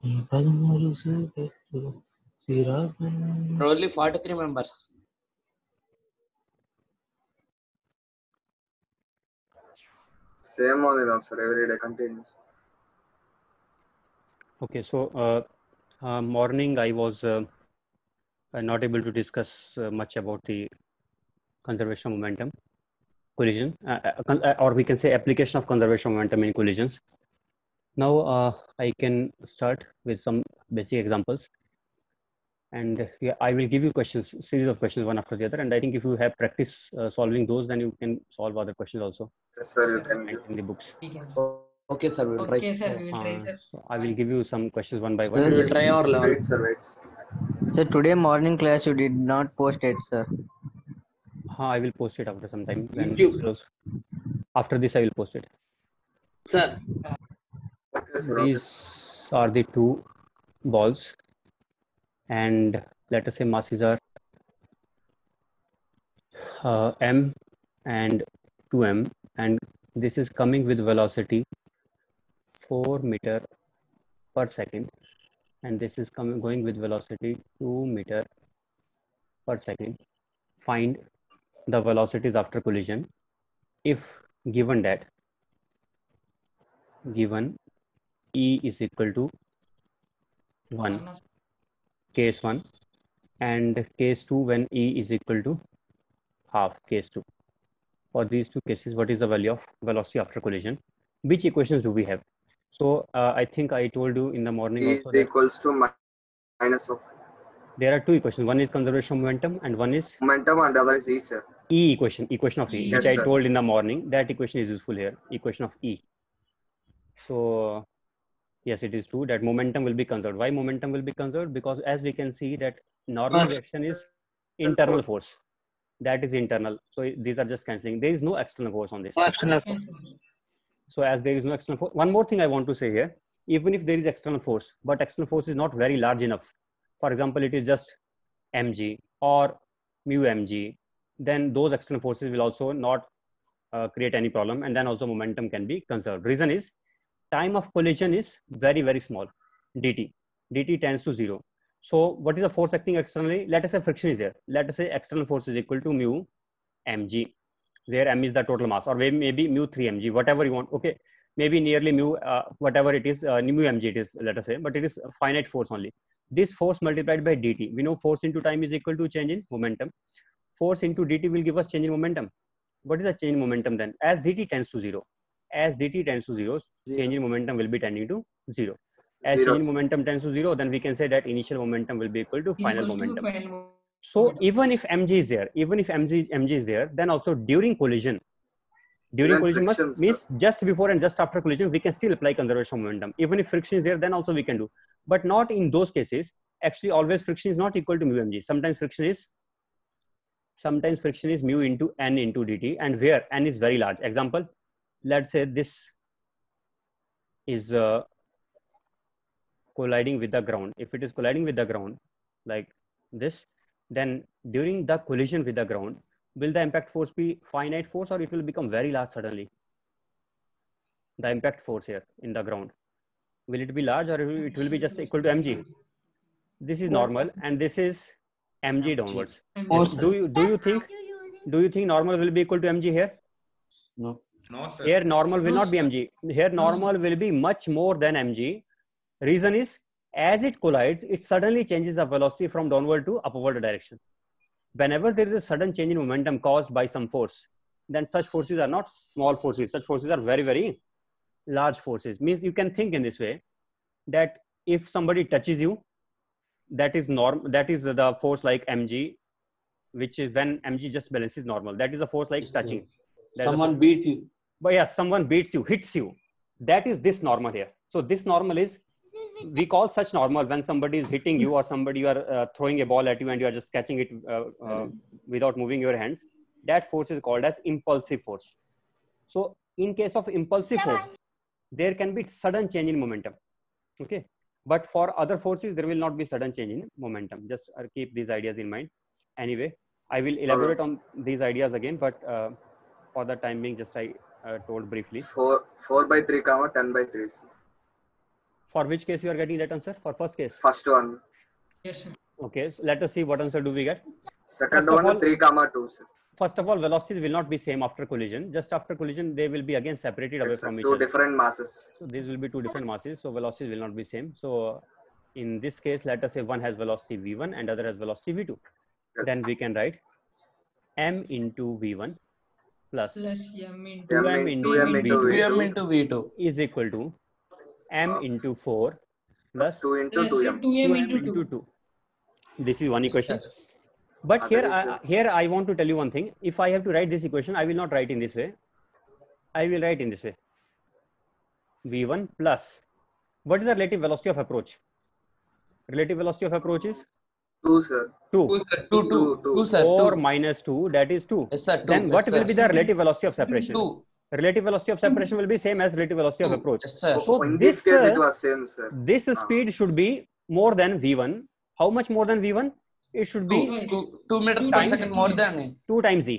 Only 43 members. Same only now, sir. Every day continues. Okay, so morning I was not able to discuss much about the conservation of momentum, collision, or we can say application of conservation of momentum in collisions. Now I can start with some basic examples, and yeah, I will give you questions, series of questions one after the other, and I think if you have practice solving those, then you can solve other questions also. Yes, sir. You can give. In the books. Okay, sir. We will try. Okay, sir, we will try, sir. So I will give you some questions one by one. We will try our level. Wait, sir. Wait. Sir, today morning class you did not post it, sir. I will post it after some time. When YouTube. after this, I will post it. Sir. Okay, sir. These are the two balls, and let us say masses are m and 2m, and this is coming with velocity 4 meter per second, and this is going with velocity 2 meter per second. Find the velocities after collision if given that E is equal to 1, case 1, and case 2 when E is equal to half, case 2. For these two cases, what is the value of velocity after collision? Which equations do we have? So I think I told you in the morning E also is that equals to minus of there are two equations. One is conservation of momentum and one is momentum and other is E, sir. E equation of E, Yes, which I sir. told in the morning. That equation is useful here, equation of E. So yes, it is true that momentum will be conserved. Why momentum will be conserved? Because as we can see that normal reaction is internal force. That is internal. So these are just cancelling. There is no external force on this. Yes, sir. So as there is no external force, one more thing I want to say here, even if there is external force, but external force is not very large enough. For example, it is just mg or mu mg, then those external forces will also not create any problem, and then also momentum can be conserved. Reason is time of collision is very, very small, dt tends to 0. So what is the force acting externally? Let us say friction is there. Let us say external force is equal to mu mg, where m is the total mass, or maybe mu 3 mg, whatever you want. Okay, maybe nearly mu whatever it is, mu mg it is, let us say, but it is a finite force only. This force multiplied by dt, we know force into time is equal to change in momentum. Force into dt will give us change in momentum. What is the change in momentum then? As dt tends to 0, change in momentum will be tending to 0. As change in momentum tends to 0, then we can say that initial momentum will be equal to final momentum. So even if mg is there, then also during collision means just before and just after collision, we can still apply conservation of momentum. Even if friction is there, then also we can do, but not in those cases. Actually, always friction is not equal to mu mg. Sometimes friction is mu into n into dt, and where n is very large. Example, let's say this is colliding with the ground. If it is colliding with the ground like this, then during the collision with the ground, will the impact force be finite force, or it will become very large suddenly? The impact force here in the ground, will it be large, or it will be just equal to mg? This is normal, and this is mg downwards. Do you think normal will be equal to mg here? No. No, sir. Here normal will not be mg. Here normal will be much more than mg. Reason is, as it collides, it suddenly changes the velocity from downward to upward direction. Whenever there is a sudden change in momentum caused by some force, then such forces are not small forces. Such forces are very, very large forces. Means you can think in this way, that if somebody touches you, that is the force like mg, which is when mg just balances normal. That is a force like touching. Someone beats you. But yeah, someone beats you, hits you. That is this normal here. So this normal is, we call such normal when somebody is hitting you, or somebody you are throwing a ball at you and you are just catching it without moving your hands. That force is called as impulsive force. So in case of impulsive force, there can be sudden change in momentum. Okay, but for other forces, there will not be sudden change in momentum. Just keep these ideas in mind. Anyway, I will elaborate on these ideas again, but for the time being, just I told briefly. 4 by 3, 10 by 3. For which case you are getting that answer? For first case. First one. Yes, sir. Okay, so let us see what answer do we get. Second First of one all- 3,2, sir. First of all, velocities will not be same after collision. Just after collision, they will be again separated away Yes, sir. from each Two other. different masses. So these will be two different masses. So velocities will not be same. So in this case, let us say one has velocity v1 and other has velocity v2. Yes. Then we can write m into v1 plus Plus m into 2m into m into v2 2m into V2. is equal to m into 4 Plus plus 2 into plus 2m. 2m 2m into into 2. 2. This is one equation. Sir. But Other here I want to tell you one thing. If I have to write this equation, I will not write in this way. I will write in this way. v1 plus, what is the relative velocity of approach? Relative velocity of approach is 2, sir. 2. 2, sir. 4 2. minus 2, that is 2. Yes, sir. 2. Then what will be the relative velocity of separation? 2. Relative velocity of separation will be same as relative velocity of approach. Yes, sir. So in this, this case, it was same, sir. this speed should be more than v1. How much more than v1? It should be 2 meters per Times- second more than it. 2 times e.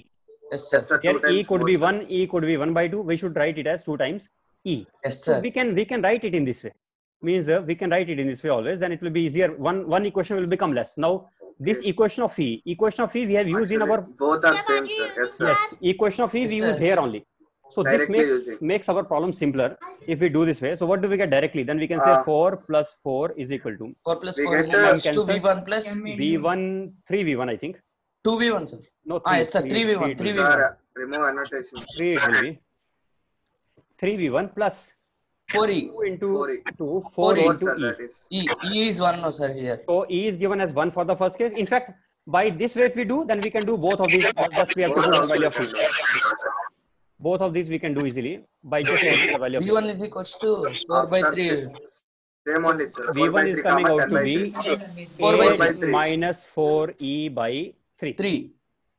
Yes, sir. Yes, sir. Here 2 times e could more, be sir. 1, e could be 1 by 2. We should write it as 2 times e. Yes, So sir. we can write it in this way. Means we can write it in this way always. Then it will be easier. One equation will become less. Now this equation of e we have used in Actually, our both are same, sir. Yes, sir. yes equation of e Yes, we sir. use here only. So this Directly using. makes our problem simpler if we do this way. So what do we get directly? Then we can say 4 plus 4 is equal to 4 plus We 4 get, is cancel. 2v1 plus m into v1 3v1 I think. 2v1, sir. No 3. Ah, yes, sir. 3, 3v1. it will be. 3v1. Sir, remove annotation. 3 it will be 3v1 plus 4e. 2 into 4e. 2 4 4e, Four, into sir, e. that is. E is 1 no, sir, here. So e is given as 1 for the first case. In fact, by this way if we do, then we can do both of these. Just we have to Both put the also value of we e. can do. Both of these we can do easily by just putting the value of e. V1 is equals to 4 by Sir, 3. Same only, sir. 4 by v1 is 3, coming comma, out 10 to by be 3. 4 by 8 3. minus 4e by 3. 3.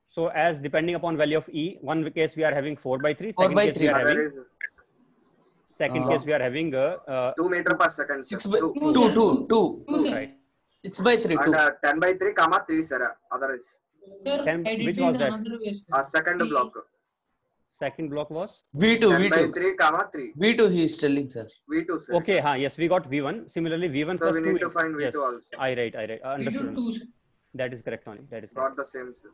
So as depending upon value of e, one case we are having 4 by 3, 4 second by case we 3. are Other having is case we are having 2 meter per second, sir. 6 by 2, 2. 2, 2. 2, sir. right. 6 by 3, 2. And 10 by 3, comma 3, sir. Other is Sir, Ten- I did which in was that? another way, sir. second block. Second block was V2, 10 by V2. 3, comma 3. V2 he is telling, sir. V2, sir. okay. Yes, we got v1. Similarly, v1 So plus we 2. need to find V2 yes, also. I right. We Understood. do 2, sir. That is correct only. That is correct. Got the same, sir.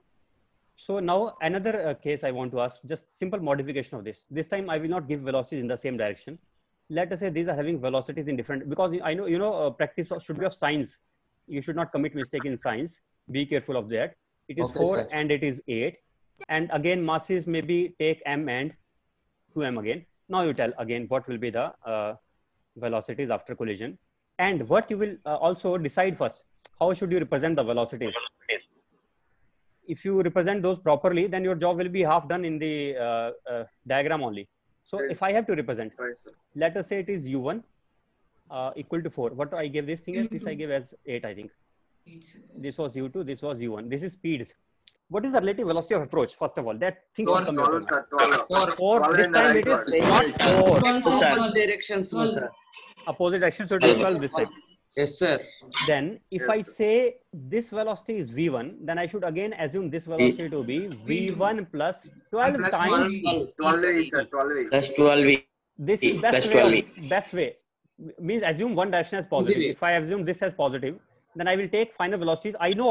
So now another case I want to ask, just simple modification of this. This time I will not give velocities in the same direction. Let us say these are having velocities in different, because I know, practice should be of science. You should not commit mistake in science. Be careful of that. It is Okay, 4 sir. and it is 8. And again, masses maybe take m and 2m again. Now you tell again what will be the velocities after collision. And what you will also decide first, how should you represent the velocities? If you represent those properly, then your job will be half done in the diagram only. So Okay. if I have to represent, Right, sir. let us say it is u1 equal to 4. What I gave this thing as? This I gave as 8, I think. It's, This was u2, this was u1. This is speeds. What is the relative velocity of approach? First of all, that thing should come 12, your sir. 12. 4. 12 This in the time right it is one. not 4. 12, Sir. sir. Directions, no, sir. Opposite direction, so it is 12 this time. Yes, sir. Then if Yes, I sir. say this velocity is v1, then I should again assume this velocity to be v1 plus 12 Plus times 12 is, sir. 12 Plus 12 this is plus best 12 way. Best way means assume one direction as positive. Easy way. If I assume this as positive, then I will take final velocities. I know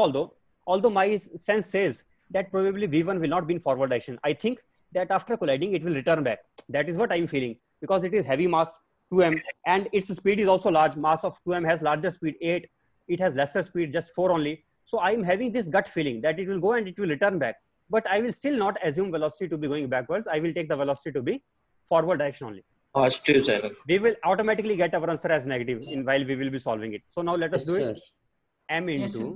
although my sense says that probably v1 will not be in forward direction. I think that after colliding it will return back. That is what I am feeling, because it is heavy mass 2m and its speed is also large. Mass of 2m has larger speed 8. It has lesser speed just 4 only. So I am having this gut feeling that it will go and it will return back. But I will still not assume velocity to be going backwards. I will take the velocity to be forward direction only. positive, sir. We will automatically get our answer as negative while we will be solving it. So now let us Yes, do sir. it. M into Yes, sir.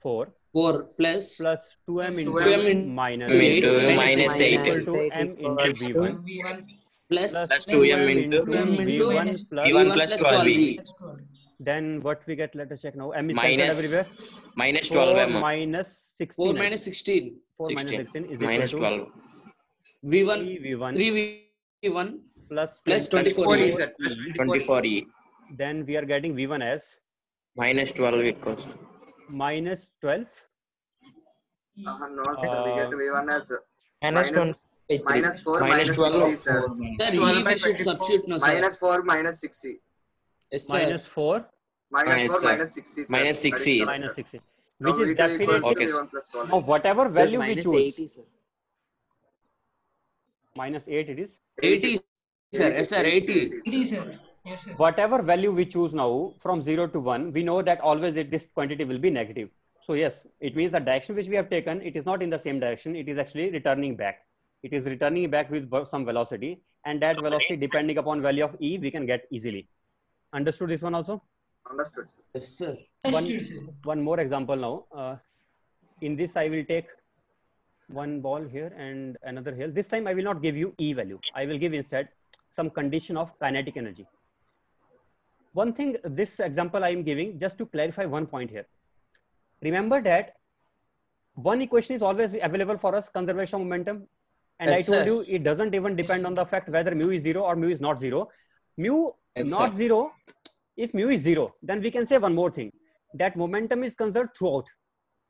4 4 plus plus 2m into 2m into minus eight. Into minus 8 equal to m into v1 V1 plus plus 2m into v1 plus v1 plus 12v. plus 12. then what we get, let us check now. M is Minus cancelled everywhere. minus 4 12m. minus 16. 4 minus 16. 4 minus 16 16 is minus equal to 12 V1 3v1 3v1 plus plus 24. 24. 24e Then we are getting v1 as minus 12 equals minus 12 No, sir. We get V1 as minus minus 4 Minus minus 12. 60, sir. Sir, he should substitute no, sir. Minus 4 minus 60. Yes, sir. minus 4 minus Yes, 4 sir. minus 6c, sir. Minus That is 6c. correct, minus sir. 6. Now Which is V2 equals definitely Okay, to sir. V1 plus 12. now whatever Sir, value we minus choose. 80, sir. Minus 8 it is. 80, sir. Yes, sir. 80. 80, sir. Yes, sir. Whatever value we choose now from 0 to 1, we know that always this quantity will be negative. So yes, it means the direction which we have taken, it is not in the same direction. It is actually returning back. It is returning back with some velocity, and that velocity, depending upon value of E, we can get easily. Understood this one also? Understood, sir. Yes, sir. Understood, sir. One more example now. In this, I will take one ball here and another here. This time, I will not give you E value. I will give instead some condition of kinetic energy. One thing, this example I am giving just to clarify one point here. Remember that one equation is always available for us, conservation of momentum. And Yes, I told sir. you it doesn't even depend on the fact whether mu is 0 or mu is not 0. Mu Yes, not sir. 0, if mu is 0, then we can say one more thing, that momentum is conserved throughout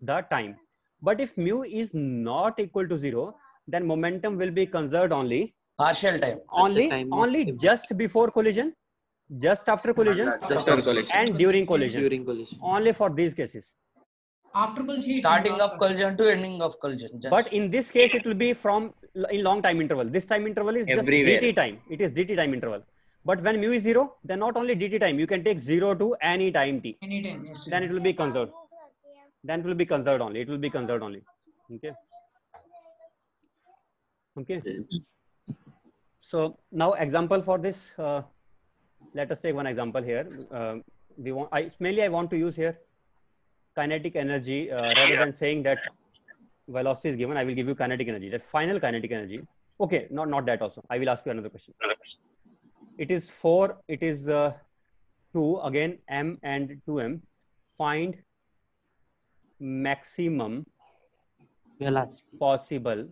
the time. But if mu is not equal to 0, then momentum will be conserved only Partial time. only just before collision, just after collision, Just after collision. and during collision. During collision. Only for these cases. After collision, it will Starting not of collision to ending of collision. Just. But in this case, it will be from in long time interval. This time interval is just Everywhere. dt time. It is dt time interval. But when mu is 0, then not only dt time, you can take 0 to any time t. anytime. Yes, sir. Then it will be conserved. Then it will be conserved only. It will be conserved only. Okay. Okay. So now example for this. Let us take one example here. I want to use here kinetic energy rather than saying that velocity is given. I will give you kinetic energy, that final kinetic energy. Okay, not that also. I will ask you another question. It is 4, it is 2, again m and 2m. Find maximum possible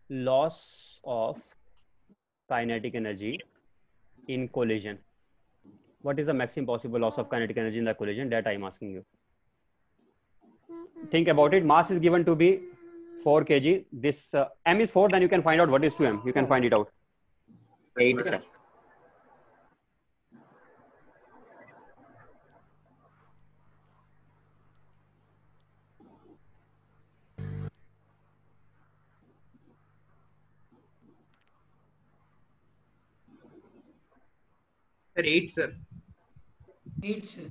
loss of kinetic energy in collision. What is the maximum possible loss of kinetic energy in the collision? That I am asking you. Think about it. Mass is given to be 4 kg. This m is 4, then you can find out what is 2m. You can find it out. 8, sir. Sir, 8, sir. 8, sir.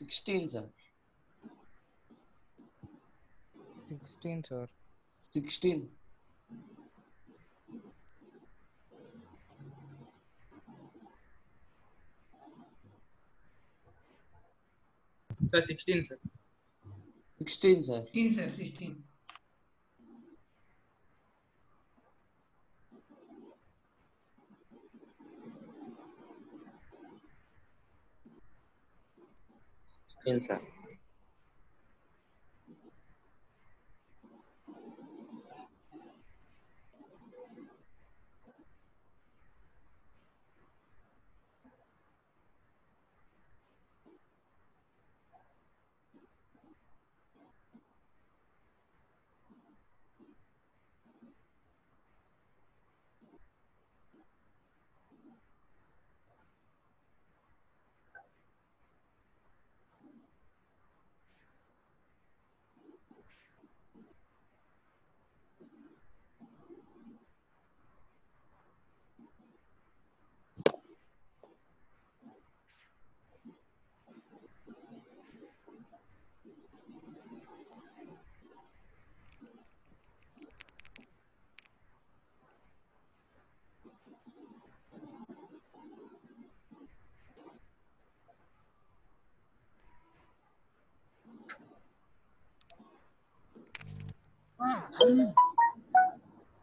$16, sir. 16, sir. 16. Sir, 16, sir. 16, sir. 16, sir. 16. Yes, sir.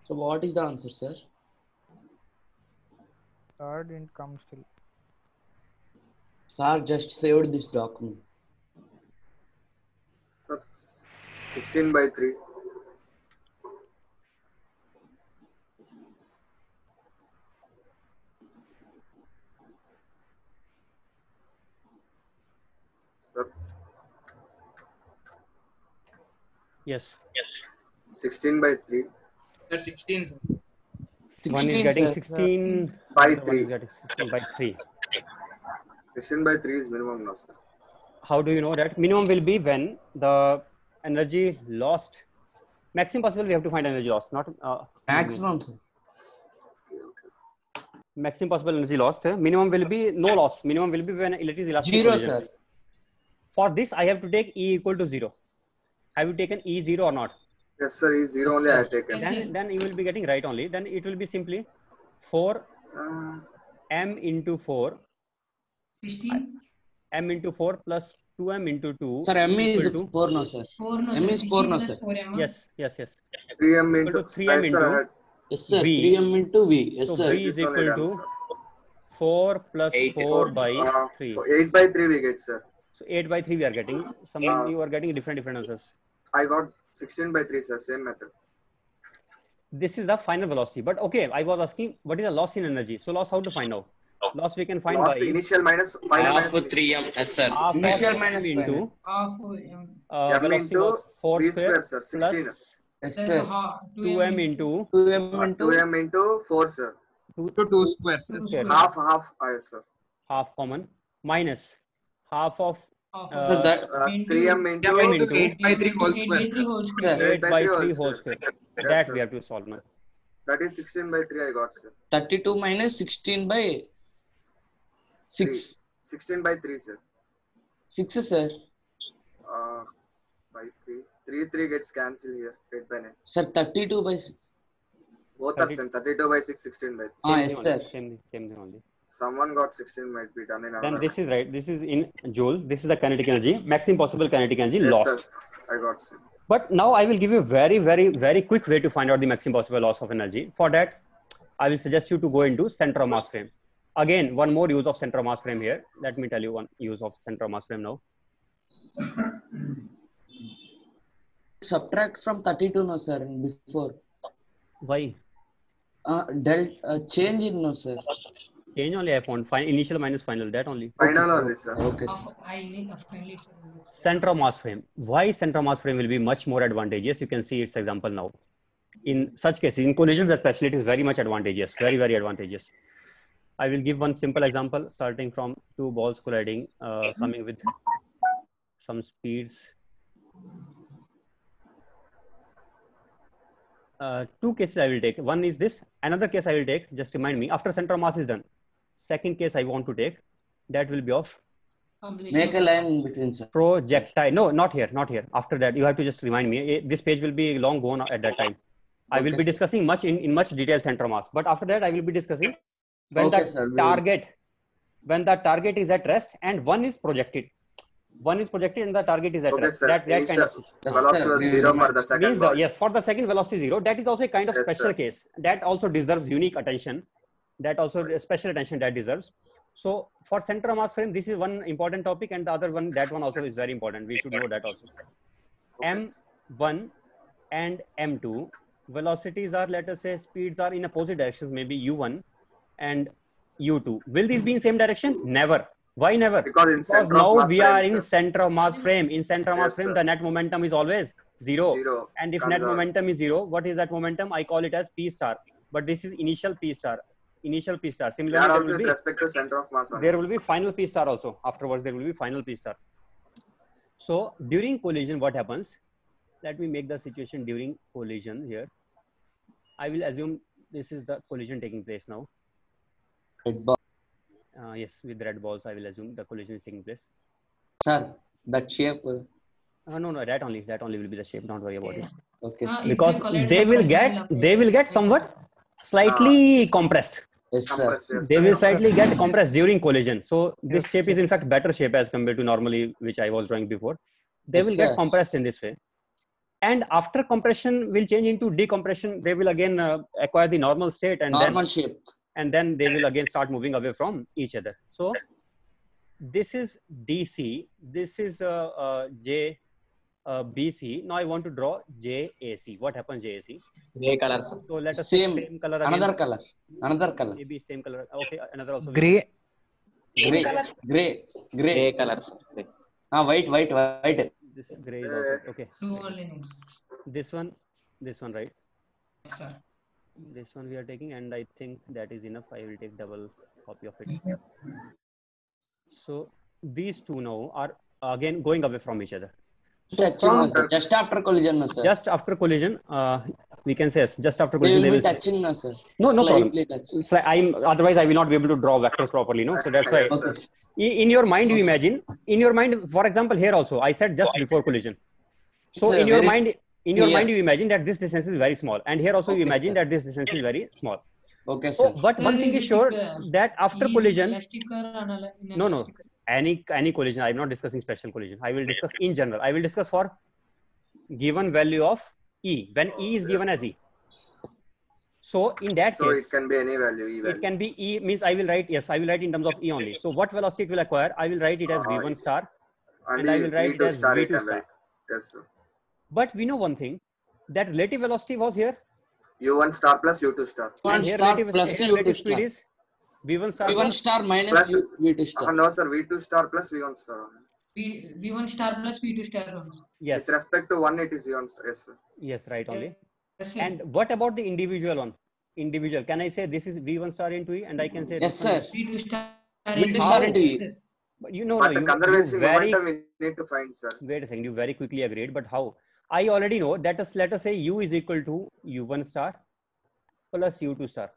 So what is the answer, sir? Sir didn't come still. Sir just saved this document. Sir, 16/3. Yes. 16 by 3. Sir, 16, sir. One is 16, getting sir. 16 By the other one 3. is getting 16 by 3. 16 by 3 is minimum now, sir. How do you know that? Minimum will be when the energy lost. Maximum possible, we have to find energy loss, not Maximum, sir. maximum possible energy lost. Minimum will be no loss. Minimum will be when it is elastic 0, collision. sir. For this, I have to take E equal to 0. Have you taken E 0 or not? Yes, sir. Is 0 Yes, only I sir. have taken. Yes, sir. Then you will be getting right only. Then it will be simply 4 Uh, m into 4 16. m into 4 plus 2m into 2 Sir, M is equal to 4 no, sir. 4 no, M sir. is 4 16 no, plus sir. 4m. yes. 3m Equal into to 3m Yes, sir, I into had- Yes, sir. V. 3M into V. Yes, So sir. V is This only equal done, to sir. 4 plus 8. 4 by 3. 8 by 3 we get, sir. So 8 by 3 we are getting. Some you are getting different answers. I got 16 by 3, sir. Same method. This is the final velocity. But okay, I was asking what is the loss in energy. So loss how to find out? Loss we can find Loss by initial minus final Half minus 3m. Yes, sir. half of Initial m minus into Half m. M velocity into was 4 V square square, sir. plus 16. Yes, Plus sir. 2m into 2M into 2m into 4, sir. 2 square, sir. 2 square. square. Half, yes, sir. half common minus half of Half So of that 3m Yeah, into by into 8 by 3 whole 8 square, by 3 sir. whole square. 8 by 3 whole square. Yes, That sir. we have to solve now. That is 16 by 3 I got, sir. 32 minus 16 by 6. 16 by 3, sir. 6, sir. By 3. 3 gets cancelled here. 8 by 9. Sir, 32 by 6. Both are same. 32 by 6, 16 by 3. Ah, Same yes, thing sir. only. Same thing only. Someone got 16 might be done in another. Then this is right. This is in joule. This is the kinetic energy. Maximum possible kinetic energy Yes, lost. sir. I got, sir. But now I will give you a very, very, very quick way to find out the maximum possible loss of energy. For that, I will suggest you to go into center of mass frame. Again, one more use of center of mass frame here. Let me tell you one use of center of mass frame now. Subtract from 32 no, sir. Before. Why? Change in no, sir. Change only I found. Initial minus final. That only. Final only, sir. Okay. Finally, it's Center of mass frame. Why center of mass frame will be much more advantageous? You can see its example now. In such cases, in collisions especially, it is very much advantageous. Very, very advantageous. I will give one simple example starting from two balls colliding, coming with some speeds. Two cases I will take. One is this. Another case I will take. Just remind me. After center of mass is done, second case I want to take. That will be of Make a line in between, sir. projectile. No, not here. Not here. After that, you have to just remind me. This page will be long gone at that time. I will be discussing much in much detail center of mass. But after that, I will be discussing when when the target is at rest and one is projected. One is projected and the target is at rest. Sir. That kind of Velocity was 0 for the second means ball. yes, for the second velocity 0. That is also a kind of Yes, special sir. case. That also deserves unique attention. That also special attention that deserves. So for center of mass frame, this is one important topic, and the other one, that one also is very important. We should know that also. M1 and M2 velocities are, let us say, speeds are in opposite directions, maybe U1 and U2. Will these be in same direction? Never. Why never? Because Now we are in sir. center of mass frame. In center of mass Yes, frame, sir. the net momentum is always 0. 0. And if Comes net out. momentum is 0, what is that momentum? I call it as P star. But this is initial P star. Initial P star. They Similarly, are there also will with be, respect to center of mass. there will be final P star also. Afterwards, there will be final P star. So during collision, what happens? Let me make the situation during collision here. I will assume this is the collision taking place now. Red ball. Yes, with red balls, I will assume the collision is taking place. Sir, that shape. No, that only will be the shape. Don't worry about it. Okay. Because they will get somewhat slightly compressed. Yes, sir. Compress, yes, They sir. will slightly get compressed during collision. So this Yes, shape sir. is in fact better shape as compared to normally which I was drawing before. They Yes, will get sir. compressed in this way. And after compression will change into decompression. They will again acquire the normal state, and Normal shape. then they will again start moving away from each other. So this is DC. This is J. BC. Now I want to draw JAC. What happens JAC? Gray color, sir. So let us Same. take same color again. Another color. Another color. Maybe same color. Okay, another also. Gray. Gray. Gray. Gray. Gray color, sir. Gray. White. This gray is also okay. Two only names. This one, right? Yes, sir. This one we are taking, and I think that is enough. I will take double copy of it. So these two now are again going away from each other. So Touching, no, sir. Just after collision, no, sir. Just after collision, we can say yes, just after They collision will they be will touching, no, sir. no problem. Slightly touching. So otherwise I will not be able to draw vectors properly, no? So that's why Okay. in your mind you imagine, in your mind, for example, here also I said just before collision. So It's in your very mind, clear. you imagine that this distance is very small, and here also you Okay, imagine sir. that this distance is very small. Okay, So, sir. but one thing is sure that after collision, no, any collision. I'm not discussing special collision. I will discuss in general. I will discuss for given value of E when E is given as E. So in that So case, it can be any value, E value. it can be E means I will write, yes, I will write in terms of E only. So what velocity it will acquire? I will write it as V1 star, and I will write it V2 as star you V2 can star. write. Yes, sir. But we know one thing, that relative velocity was here, U1 star plus U2 star. and One here star relative, plus here U2 relative speed star. is V1 star V1 plus star minus Plus- V2 star. No, sir. V2 star plus V1 star. V1 star plus V2 stars also. yes, With respect to 1, it is V1 star. Yes, sir. yes, right only. Yes, sir. And what about the individual one? Individual, can I say this is V1 star into E, and I can say Yes, this one sir. is- V2 star. V2 star into Yes, E. sir. But you know, But no, the you conservation very momentum we need to find, sir. wait a second, you very quickly agreed, but how? I already know that let us say U is equal to U1 star plus U2 star.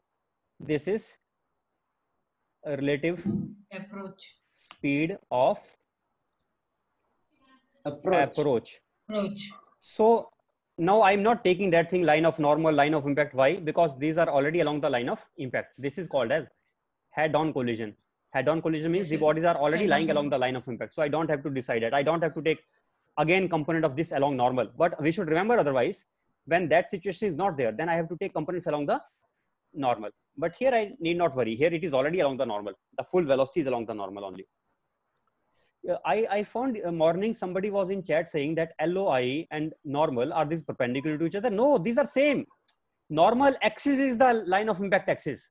This is a relative Approach. speed of approach. So now I'm not taking that thing line of normal, line of impact. Why? Because these are already along the line of impact. This is called as head-on collision. Head-on collision means the bodies are already lying along the line of impact. So I don't have to decide that. I don't have to take again component of this along normal. But we should remember otherwise, when that situation is not there, then I have to take components along the normal. But here I need not worry. Here it is already along the normal. The full velocity is along the normal only. I found morning somebody was in chat saying that LOI and normal are these perpendicular to each other. No, these are same. Normal axis is the line of impact axis.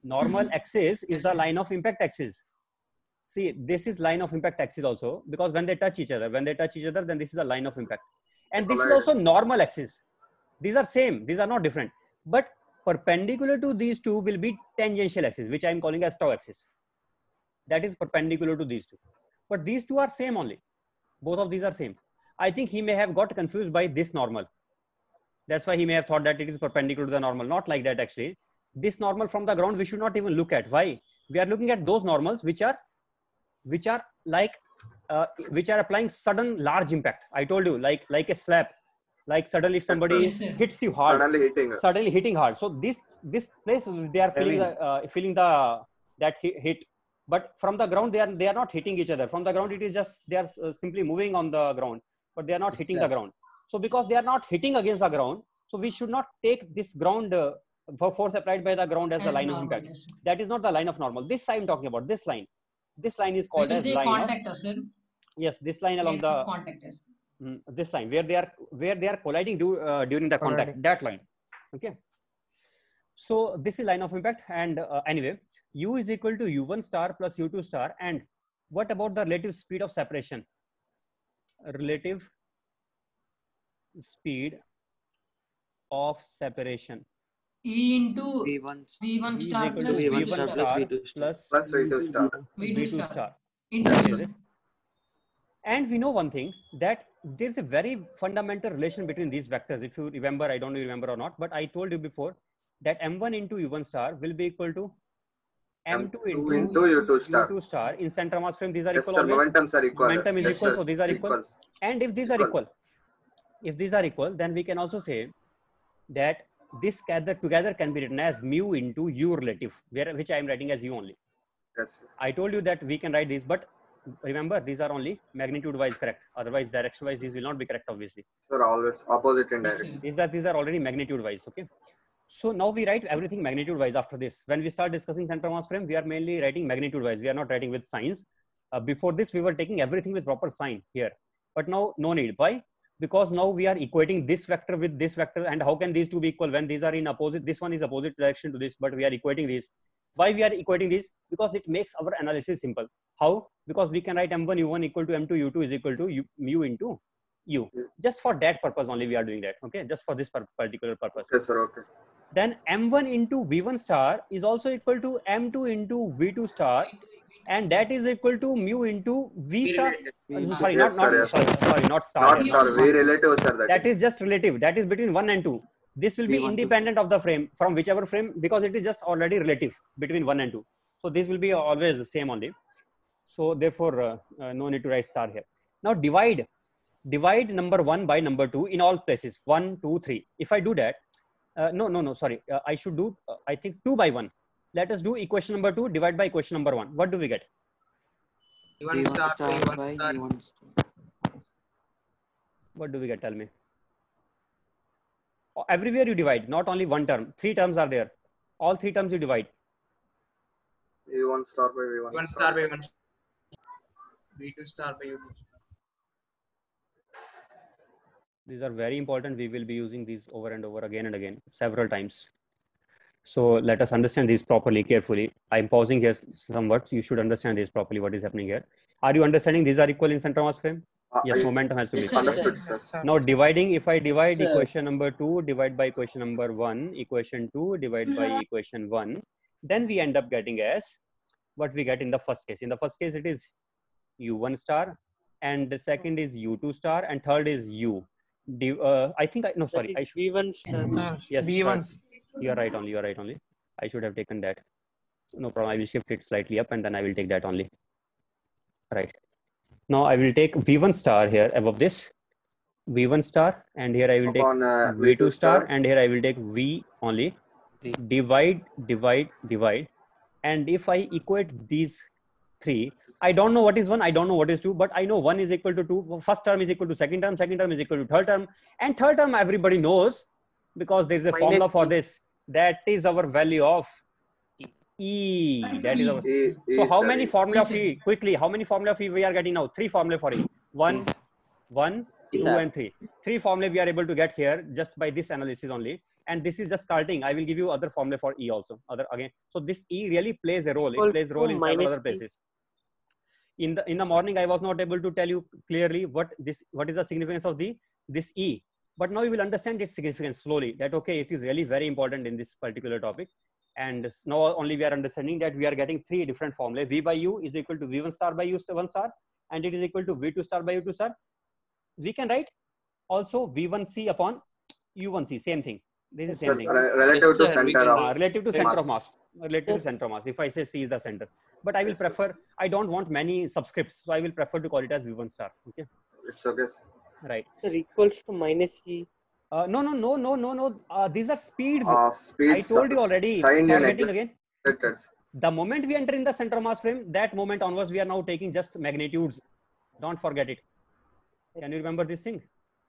Normal axis is the line of impact axis. See, this is line of impact axis also, because when they touch each other, then this is the line of impact. And this is also normal axis. These are same. These are not different. But perpendicular to these two will be tangential axis, which I am calling as tau axis. That is perpendicular to these two. But these two are same only. Both of these are same. I think he may have got confused by this normal. That's why he may have thought that it is perpendicular to the normal. Not like that actually. This normal from the ground we should not even look at. Why? We are looking at those normals which are applying sudden large impact. I told you, like a slap. Like suddenly if somebody hits you hard, suddenly hitting hard. So this place they are feeling that hit. But from the ground they are not hitting each other. From the ground it is just they are simply moving on the ground, but they are not hitting the ground. So because they are not hitting against the ground, so we should not take this ground force applied by the ground as the line of impact. Yes. That is not the line of normal. This I am talking about. This line is called as line of. Yes, this line along the contact. This line where they are colliding during the contact. That line. Okay. So this is line of impact, and anyway. U is equal to U1 star plus U2 star. And what about the relative speed of separation? Relative speed of separation. E into V1 star plus V1 star plus V2 star. And we know one thing, that there's a very fundamental relation between these vectors. If you remember, I don't know if you remember or not, but I told you before that M1 into U1 star will be equal to M2 into U2 star in center mass frame. These are equal. Momentums are equal. Momentum is equal, so these are equal. And if these are equal, then we can also say that this together can be written as mu into U relative, which I am writing as U only. Yes. I told you that we can write these, but remember these are only magnitude wise correct. Otherwise, direction wise these will not be correct, obviously. Sir, always opposite in direction. These are already magnitude wise. Okay. So now we write everything magnitude wise after this. When we start discussing center mass frame, we are mainly writing magnitude wise. We are not writing with signs. Before this, we were taking everything with proper sign here. But now no need. Why? Because now we are equating this vector with this vector. And how can these two be equal when these are in opposite? This one is opposite direction to this, but we are equating these. Why we are equating this? Because it makes our analysis simple. How? Because we can write m1 u1 equal to m2 u2 is equal to mu into u. Just for that purpose only we are doing that. Okay, just for this particular purpose. Okay, sir. Okay. Then m1 into v1 star is also equal to m2 into v2 star, and that is equal to mu into v star. Sorry, Yes, sir, yes, not star. Not star. V relative, sir. That is just relative. That is between 1 and 2. This will be independent of the frame, from whichever frame, because it is just already relative between 1 and 2. So this will be always the same only. So therefore, no need to write star here. Now divide number 1 by number 2 in all places. 1, 2, 3. If I do that, sorry. I should do, I think 2 by 1. Let us do equation number 2 divide by equation number 1. What do we get? V1 star by V1 star. What do we get? Tell me. Everywhere you divide, not only one term. 3 terms are there. All 3 terms you divide. V1 star by V1 V1 star by V1 star. V2 star by U2 star. These are very important. We will be using these over and over again and again, several times. So let us understand these properly, carefully. I'm pausing here somewhat. You should understand this properly, what is happening here. Are you understanding these are equal in center mass frame? Yes, momentum has to be equal. Understood, sir. Now dividing, if I divide equation number 2, divide by equation number 1, equation 2, divide by equation 1, then we end up getting as what we get in the first case. In the first case, it is U1 star, and the second is U2 star, and third is U. I think, no, sorry. I should, V1 star. yes, V1. you are right only, you are right only. I should have taken that. No problem. I will shift it slightly up and then I will take that only. Right. Now I will take V1 star here above this. V1 star, and here I will take Upon, V2 star, and here I will take V only. Divide, divide, divide. And if I equate these 3, I don't know what is 1, I don't know what is 2, but I know 1 is equal to 2. First term is equal to second term is equal to third term, and third term everybody knows because there is a formula for this. That is our value of E. That is our. So how many formula of E? Quickly, how many formula of E we are getting now? 3 formula for E. 1, 2, and 3. 3 formula we are able to get here just by this analysis only. And this is just starting. I will give you other formula for E also. Again. So this E really plays a role. It plays a role in several other places. In the morning, I was not able to tell you clearly what is the significance of this E. But now you will understand its significance slowly. That okay, it is really very important in this particular topic. And now only we are understanding that we are getting 3 different formulae. V by U is equal to V1 star by U1 star, and it is equal to V2 star by U2 star. We can write also V1C upon U1C, same thing. This is same thing. Relative to center of relative to center of mass. Relative to center of mass. If I say C is the center, but I will prefer. I don't want many subscripts, so I will prefer to call it as V1 star. Okay. It's okay. Right. Sir, equals to minus E. No. These are speeds. Speeds. I told you already. Signed Forgetting again. Letters. The moment we enter in the center of mass frame, that moment onwards, we are now taking just magnitudes. Don't forget it. Can you remember this thing?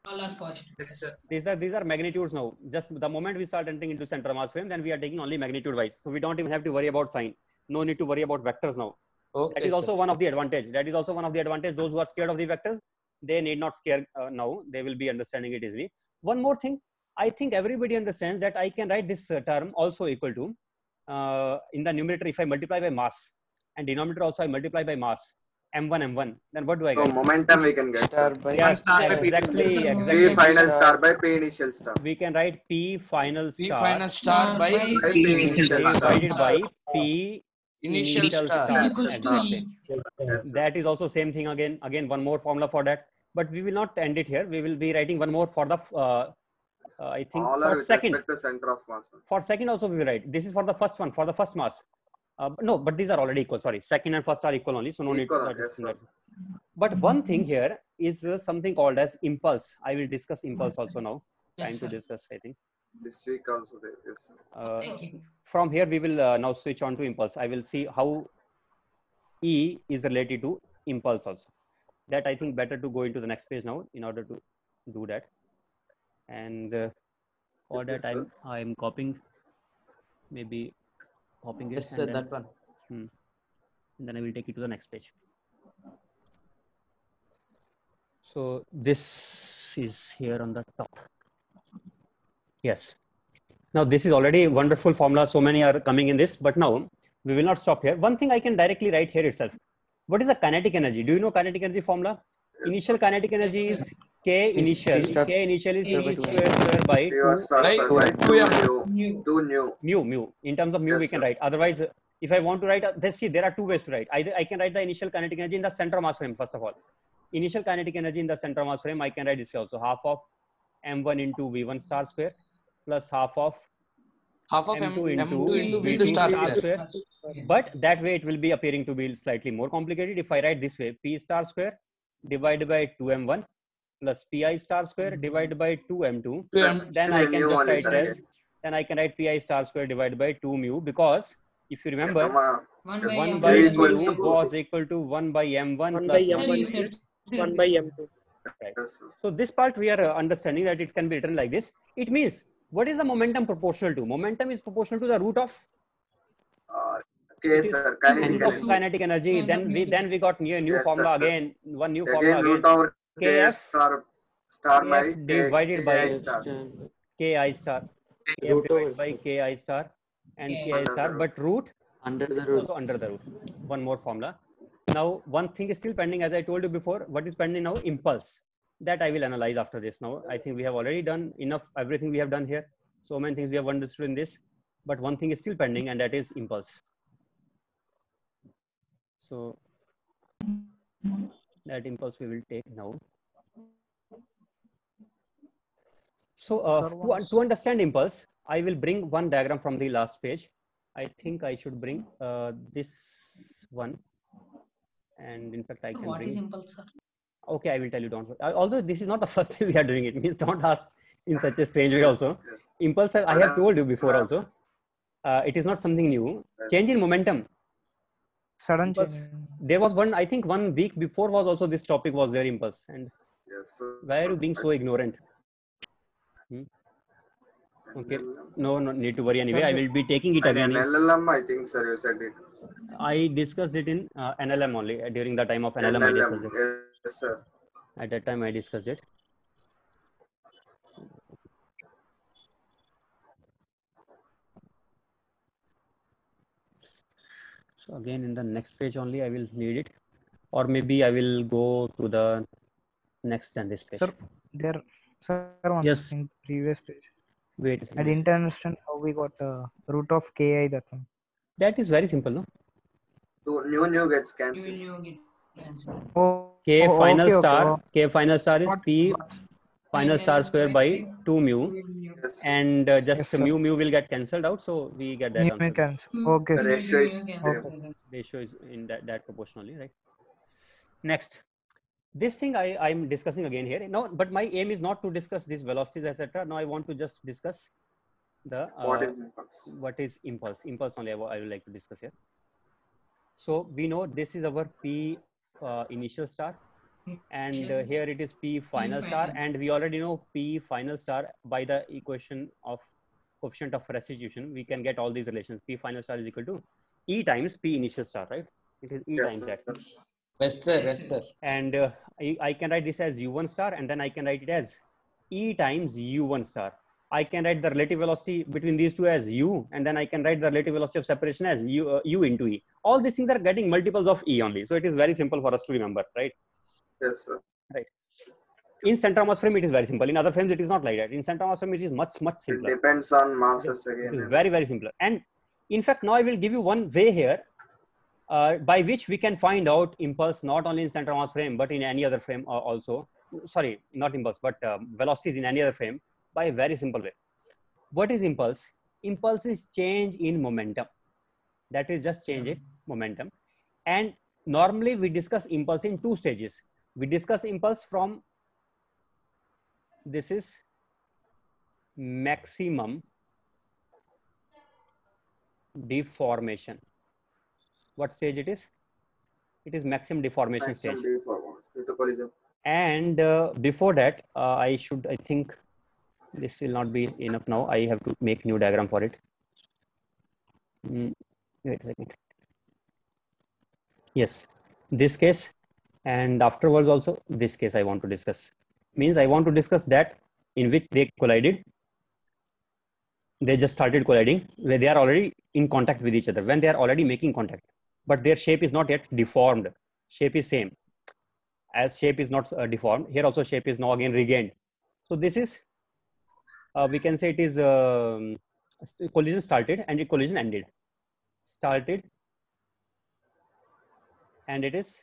All are positive. Yes, sir. These are magnitudes now. Just the moment we start entering into center of mass frame, then we are taking only magnitude wise. So we don't even have to worry about sign. No need to worry about vectors now. Okay, that is also one of the advantage. That is also one of the advantage. Those who are scared of the vectors, they need not scare now. They will be understanding it easily. One more thing. I think everybody understands that I can write this term also equal to in the numerator if I multiply by mass, and denominator also I multiply by mass. M1, then what do I So get? momentum we can get. Sir. Yes, star by P. exactly. P final star by P initial star. We can write P final P star final star by P initial star. divided by P initial star. Is equals to Exactly. E. Yes, sir. That is also same thing again. Again, one more formula for that. But we will not end it here. We will be writing one more for the I think All are for with second. respect to center of mass. For second also we will write. This is for the first one, for the first mass. No, but these are already equal. Sorry, second and first are equal only. So no Equal, need to. yes, sir. But one thing here is something called as impulse. I will discuss impulse also now. Yes, Time sir. to discuss, I think. This week also there. Yes. Thank you. From here, we will now switch on to impulse. I will see how E is related to impulse also. That I think better to go into the next page now in order to do that. And for Yes, that, sir. I'm copying, maybe copying it. Yes, and sir, then, that one. and then I will take it to the next page. So this is here on the top. Yes. Now this is already a wonderful formula. So many are coming in this, but now we will not stop here. One thing I can directly write here itself. What is the kinetic energy? Do you know kinetic energy formula? Yes, Initial sir. kinetic energy Yes, is K initial. P star K initial is K P is square by P was star Right. square by 2m. 2 Mu. nu. mu. In terms of mu, Yes, we can sir. write. Otherwise, if I want to write, let's see, there are two ways to write. Either I can write the initial kinetic energy in the center of mass frame, first of all. Initial kinetic energy in the center of mass frame, I can write this way also. Half of m1 into v1 star square plus half of Half of m2 m2 into into v2 v2 star star square. square. But that way it will be appearing to be slightly more complicated. If I write this way, p star square divided by 2m1 plus pi star square divided by 2m2, 2m. then I can Mu just only, write sir, it as, again. then I can write pi star square divided by 2 mu, because if you remember, 1 Yes, by 1 m1 by mu plus equals mu to was equal to 1 by m1 1 plus by Sir, m2. you m1 said is 1 by m2. Right. Yes, sir. So this part we are understanding that it can be written like this. It means, what is the momentum proportional to? Momentum is proportional to the root of K, it is sir. root Kinetic of energy. kinetic energy. Then we got new Yes, formula sir. again. One new Again, formula root again. over Kf star by Kf divided by Ki star. Ki star. Kf Root over divided by Ki star and Ki Ki Under star. the root. But root under the is root. also under the root. One more formula. Now, one thing is still pending, as I told you before. What is pending now? Impulse. That I will analyze after this. Now, I think we have already done enough. Everything we have done here. So many things we have understood in this. But one thing is still pending, and that is impulse. So that impulse we will take now. So to understand impulse, I will bring one diagram from the last page. I think I should bring this one. And in fact, I can What bring. is impulse, sir? Okay, I will tell you. Don't worry. Although this is not the first time we are doing it, means don't ask in such a strange way also. Yes. Impulse, I have told you before also. It is not something new. Change in momentum. Sudden Impulse. change. There was one, I think 1 week before was also this topic was there, impulse. And Yes, sir. why are you being so ignorant? Okay, no need to worry anyway. I will be taking it again. NLM, I think, sir, you said it. I discussed it in NLM only. During the time of NLM, I discussed it. Yes, sir. At that time, I discussed it. So again, in the next page only, I will need it. Or maybe I will go to the next and this page. Sir, once Yes. in previous page. Wait. I didn't understand how we got root of ki, that one. That is very simple, no? So new gets You cancelled. will get answer. Oh, K final okay, star. okay. K final star is What- P final star square by 2 mu. Yes, sir. And just Yes, sir. mu will get cancelled out. So we get that Mu answer. cancel. Okay, The sir. ratio is Okay. Ratio is in that proportionally, right? Next, this thing I'm discussing again here. Now, but my aim is not to discuss these velocities, etc. Now I want to just discuss the What is impulse? what is impulse. Impulse only I would like to discuss here. So we know this is our P initial star, and here it is P final star, final. and we already know P final star by the equation of coefficient of restitution. We can get all these relations. P final star is equal to E times P initial star, right? It is E Yes, times sir. that. Yes, sir. Yes, sir. And I can write this as U1 star, and then I can write it as E times U1 star. I can write the relative velocity between these two as U, and then I can write the relative velocity of separation as U into E. All these things are getting multiples of E only. So it is very simple for us to remember, right? Yes, sir. Right. In center mass frame, it is very simple. In other frames, it is not like that. In center mass frame, it is much It simpler. depends on masses It is again. very simpler. And in fact, now I will give you one way here by which we can find out impulse not only in center mass frame, but in any other frame also. Sorry, not impulse, but velocities in any other frame by a very simple way. What is impulse? Impulse is change in momentum. That is just change in momentum. And normally we discuss impulse in two stages. We discuss impulse from, this is maximum deformation. What stage it is? It is maximum deformation stage. Maximum deformation due to collision. And before that, I think this will not be enough now. I have to make new diagram for it. Wait a second. Yes, this case, and afterwards also this case I want to discuss. Means I want to discuss that in which they collided. They just started colliding, where they are already in contact with each other. When they are already making contact, but their shape is not yet deformed. shape is same. As shape is not deformed, here also shape is now again regained. So this is, we can say it is collision started and it collision ended. Started and it is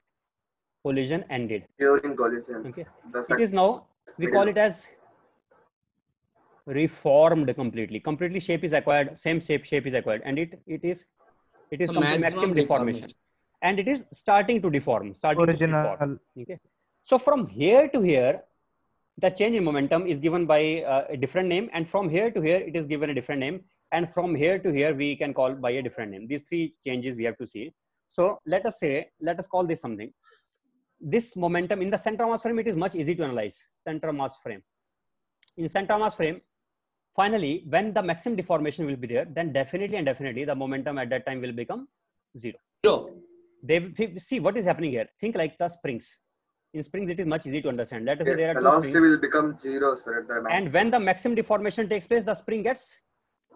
collision ended. During collision. Okay. The It is now, we call it as reformed completely. Completely shape is acquired, same shape is acquired, and it is So maximum deformation. And it is starting to deform, Original. Okay. So from here to here, the change in momentum is given by a different name, and from here to here, it is given a different name, and from here to here, we can call by a different name. These three changes we have to see. So let us call this something. This momentum in the center of mass frame, it is much easy to analyze. Center of mass frame. In center of mass frame, finally, when the maximum deformation will be there, then definitely the momentum at that time will become zero. See what is happening here. Think like the springs. In springs, it is much easy to understand. Let us say there are two velocity springs, will become 0, sir, at the max. and when the maximum deformation takes place, the spring gets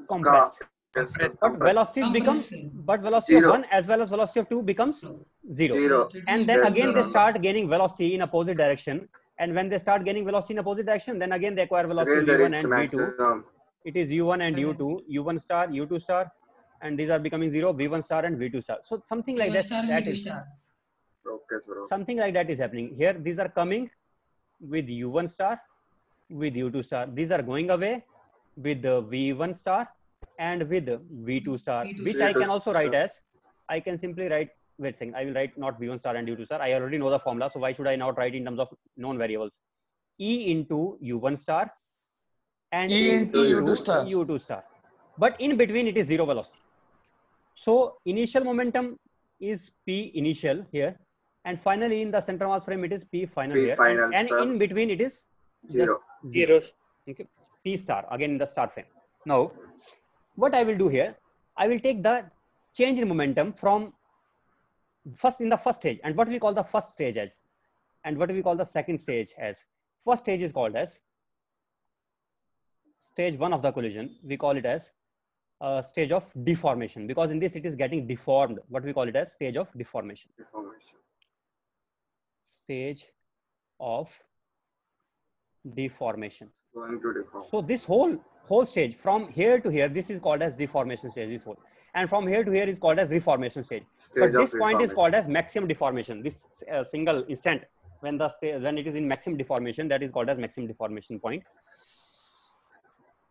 compressed. Yes, sir, But compressed. velocities become, Compressing. but velocity Zero. of 1 as well as velocity of 2 becomes zero. Zero. And then Yes, again sir. they start gaining velocity in opposite direction. And when they start gaining velocity in opposite direction, then again they acquire velocity Again, they v1 reach and v2. maximum. It is u1 and u2, u1 star, u2 star, and these are becoming zero, v1 star and v2 star. So something like that, that is Okay, sir. something like that is happening here. These are coming with u1 star, with u2 star. These are going away with the v1 star and with the v2 star, V2 which star. I can also write as, I can simply write, wait a second, I will write not v1 star and u2 star. I already know the formula, so why should I not write in terms of known variables? E into u1 star and E into u2 star. u2 star. But in between it is zero velocity. So initial momentum is p initial here, and finally in the center mass frame it is p final P here, final and star. in between it is Zero. just zero. Zeros. Okay, p star again in the star frame. Now, what I will do here, I will take the change in momentum from first in the first stage, and what we call the first stage as, and what we call the second stage as. First stage is called as stage 1 of the collision. We call it as stage of deformation, because in this it is getting deformed. What we call it as stage of deformation. Deformation. Stage of deformation. Going to deform. So this whole stage from here to here, this is called as deformation stage, this whole, and from here to here is called as reformation stage. Stage But of this point is reformation. called as maximum deformation. This single instant when when it is in maximum deformation, that is called as maximum deformation point.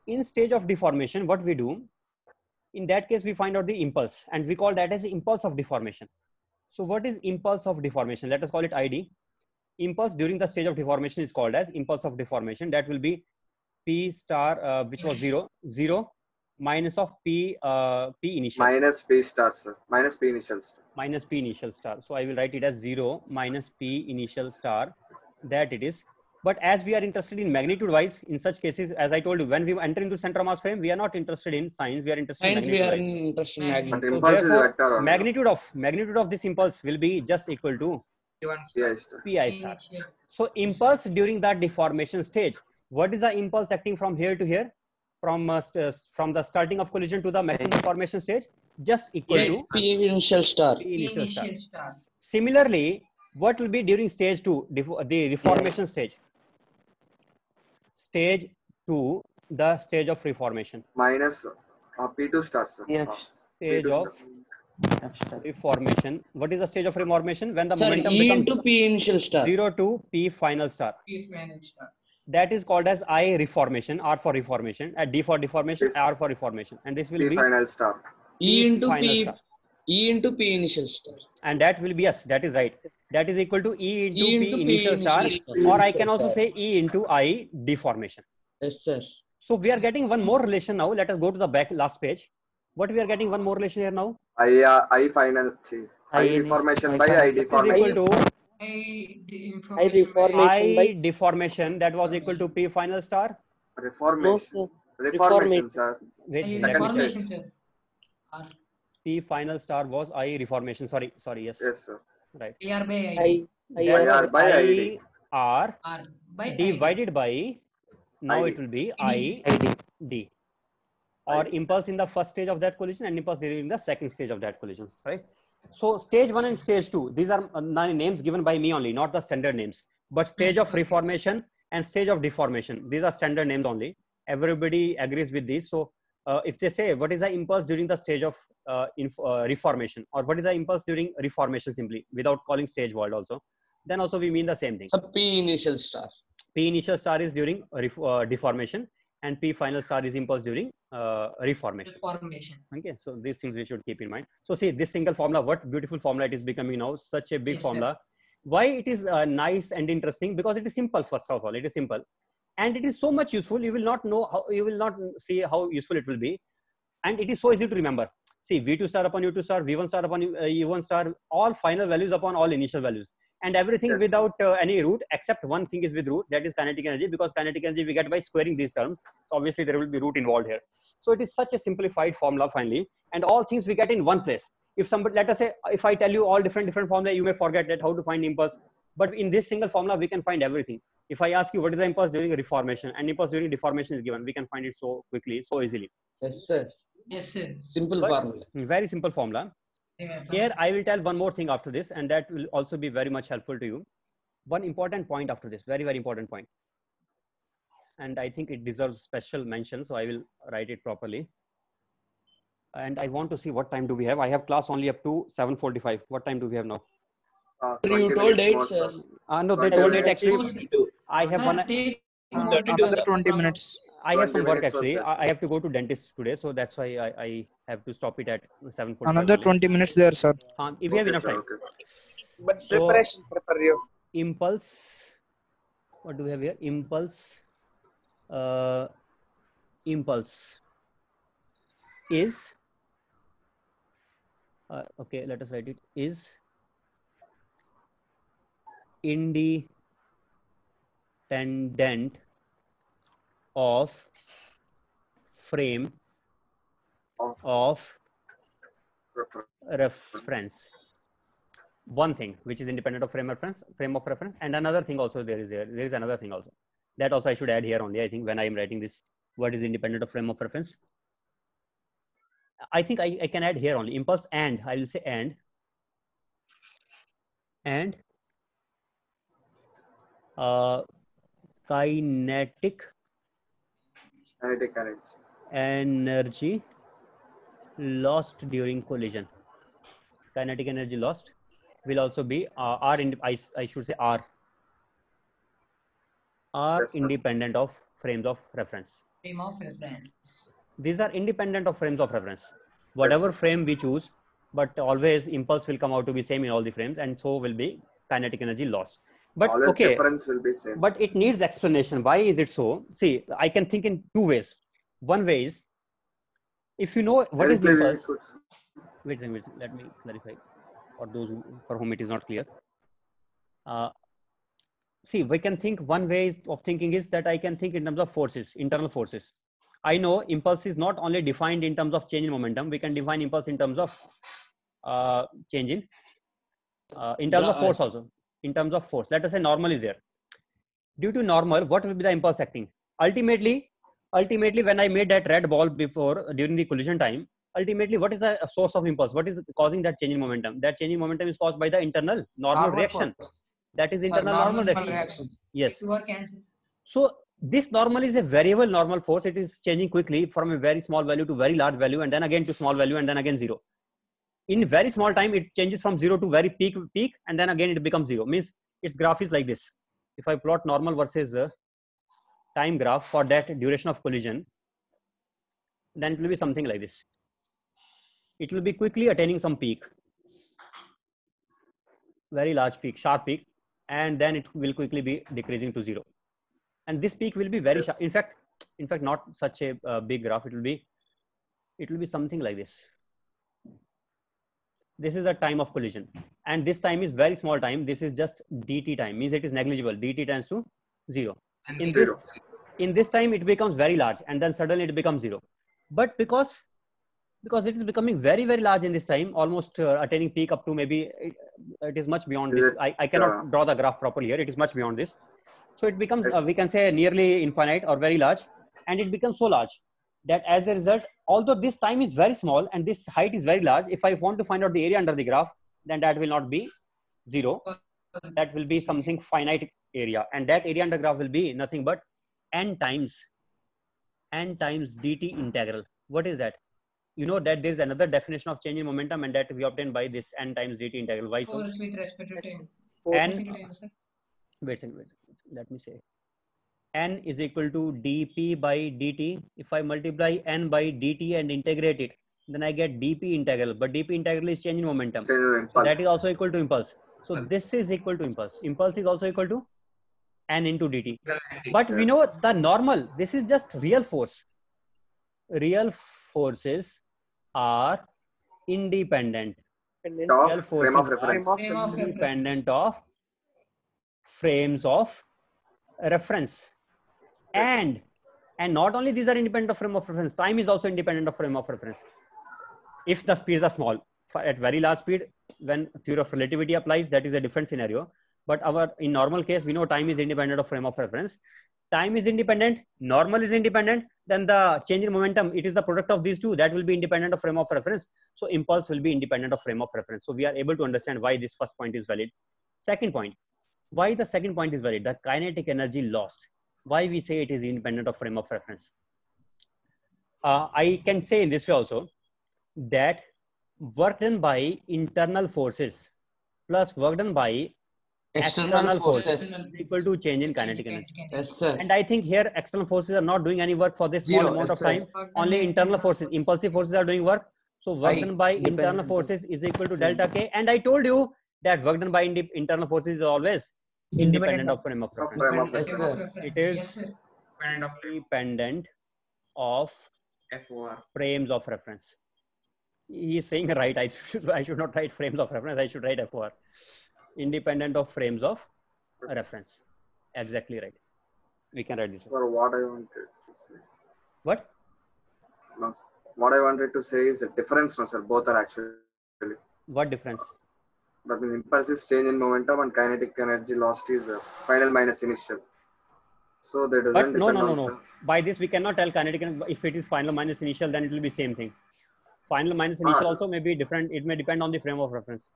In stage of deformation, what we do, in that case we find out the impulse, and we call that as impulse of deformation. So what is impulse of deformation? Let us call it ID. Impulse during the stage of deformation is called as impulse of deformation. That will be p star, which was 0 minus of p initial Minus P star, sir. Minus P initial star. minus p initial star. So I will write it as 0 minus p initial star, that it is. But as we are interested in magnitude wise, in such cases, as I told you, when we enter into center mass frame, we are not interested in signs, we are interested Science in we are magnitude wise. interested in But magnitude. So impulse is therefore, vector only. magnitude of this impulse will be just equal to Yeah, star. pi star. So impulse during that deformation stage, what is the impulse acting from here to here, from the starting of collision to the maximum deformation stage? Just equal Yes, to P initial star. p initial star. Initial star. Similarly, what will be during stage 2, the reformation stage? Stage 2, the stage of reformation. Minus P2 star, sir. Stage P2 of reformation. What is the stage of reformation? When the Sir, momentum E becomes into P initial star. 0 to p final star. P final star. That is called as I reformation, R for reformation, D for deformation, Yes. R for reformation, and this will P be final star. E into final P. star. E into P initial star. And that will be, yes, that is right. That is equal to E into E P into P initial star, initial or I can also say E into I deformation. Yes, sir. So we are getting one more relation now. Let us go to the last page. What we are getting one more relation here now? I final. I I reformation by final. I This is deformation. equal to I reformation by I deformation, that was equal to P final star. no, Reformation. sir. Reformation, sir. Wait, I let me reformation, say. sir. R. P final star was I reformation. Sorry, yes. Yes, sir. Right. AR by ID. I That IR was by ID. IR R by ID. divided by, now ID. it will be Initial. ID. Or ID. impulse in the first stage of that collision and impulse in the second stage of that collision, right? So stage 1 and stage 2, these are names given by me only, not the standard names. But stage of reformation and stage of deformation, these are standard names only. Everybody agrees with these. So if they say what is the impulse during the stage of reformation, or what is the impulse during reformation simply, without calling stage word also, then also we mean the same thing. So P initial star. P initial star is during deformation, and P final star is impulse during reformation. Formation. Okay, so these things we should keep in mind. So see this single formula, what beautiful formula it is becoming now, such a big Yes, formula. Why it is nice and interesting? Because it is simple. First of all, it is simple, and it is so much useful. You will not know how, you will not see how useful it will be, and it is so easy to remember. See, V2 star upon U2 star, V1 star upon U1 star, all final values upon all initial values, and everything Yes. without any root, except one thing is with root, that is kinetic energy, because kinetic energy we get by squaring these terms. So obviously there will be root involved here. So it is such a simplified formula finally, and all things we get in one place. If somebody, let us say, if I tell you all different formula, you may forget that how to find impulse. But in this single formula, we can find everything. If I ask you what is the impulse during reformation, and impulse during deformation is given, we can find it so quickly, so easily. Yes, sir. Yes, sir. Simple But- formula. Very simple formula. Here, I will tell one more thing after this, and that will also be very much helpful to you. One important point after this, very, very important point. And I think it deserves special mention, so I will write it properly. And I want to see what time do we have. I have class only up to 7:45. What time do we have now? You 20 told minutes 8, more, sir. No, they 20 told it minutes. actually. I have one. Another 20 minutes. I have some 20 work minutes actually. also. I have to go to dentist today, so that's why I have to stop it at 7:45. Another only. 20 minutes there, sir. If we have Okay, enough sir, time. okay. But So- preparation, sir, for you. Impulse. What do we have here? Impulse. Impulse is. Okay, let us write it. Is independent of frame of reference. One thing which is independent of frame of reference, and another thing also there is another thing also, that also I should add here only. I think when I am writing this, what is independent of frame of reference, I think I can add here only impulse, and I will say and kinetic Kinetic energy. energy lost during collision. Kinetic energy lost will also be I should say R Yes, sir. independent of frames of reference. Frame of reference. These are independent of frames of reference. Whatever frame we choose, but always impulse will come out to be same in all the frames, and so will be kinetic energy lost. But Always okay, difference will be same. but it needs explanation. Why is it so? See, I can think in two ways. One way is, if you know what is Directly we impulse. could- Wait a minute, let me clarify for those for whom it is not clear. See, we can think, one way of thinking is that I can think in terms of forces, internal forces. I know impulse is not only defined in terms of change in momentum. We can define impulse in terms of change in terms of force also. In terms of force, let us say normal is there. Due to normal, what will be the impulse acting? Ultimately, when I made that red ball before during the collision time, ultimately, what is the source of impulse? What is causing that change in momentum? That change in momentum is caused by the internal normal reaction. That is internal normal reaction. Yes. You are cancelled. So this normal is a variable normal force. It is changing quickly from a very small value to very large value, and then again to small value, and then again zero. In very small time, it changes from zero to very peak, and then again it becomes zero. Means its graph is like this. If I plot normal versus time graph for that duration of collision, then it will be something like this. It will be quickly attaining some peak, very large peak, sharp peak, and then it will quickly be decreasing to zero. And this peak will be very sharp. In fact, not such a big graph. It will be something like this. This is the time of collision, and this time is very small time. This is just dt time, means it is negligible. Dt tends to zero. In this time, it becomes very large, and then suddenly it becomes zero. But because it is becoming very, very large in this time, almost attaining peak up to maybe it is much beyond this. I cannot draw the graph properly here. It is much beyond this. So it becomes we can say nearly infinite or very large, and it becomes so large that as a result, although this time is very small and this height is very large, if I want to find out the area under the graph, then that will not be 0. That will be something finite area, and that area under graph will be nothing but n times dt integral. What is that? You know that there is another definition of change in momentum, and that we obtain by this n times dt integral. Why so? Force with respect to time. And Sir. wait a second, let me say. N is equal to dp by dt. If I multiply n by dt and integrate it, then I get dp integral. But dp integral is change in momentum. So that is also equal to impulse. So this is equal to impulse. Impulse is also equal to n into dt. But we know the normal, this is just real force. Real forces are independent. Real forces are independent of frames of reference. And not only these are independent of frame of reference, time is also independent of frame of reference. If the speeds are small, at very large speed, when theory of relativity applies, that is a different scenario. But in normal case, we know time is independent of frame of reference. Time is independent, normal is independent, then the change in momentum, it is the product of these two, that will be independent of frame of reference. So impulse will be independent of frame of reference. So we are able to understand why this first point is valid. Second point, why the second point is valid? The kinetic energy lost. Why we say it is independent of frame of reference? I can say in this way also, that work done by internal forces plus work done by external forces is equal to change in kinetic energy. Yes, sir. And I think here external forces are not doing any work for this small amount of time. Only internal forces, impulsive forces are doing work. So work done by internal forces is equal to delta K. And I told you that work done by internal forces is always independent of frame of reference. Yes, sir. It is independent of frames of reference. He is saying right. I should not write frames of reference. I should write FOR. Independent of frames of reference. Exactly right. We can write this. For what I wanted to say. What? No, what I wanted to say is a difference, no, sir. Both are actually. What difference? That means impulse is change in momentum and kinetic energy lost is final minus initial. So that doesn't. But no. By this we cannot tell kinetic. If it is final minus initial, then it will be same thing. Final minus initial also may be different. It may depend on the frame of reference.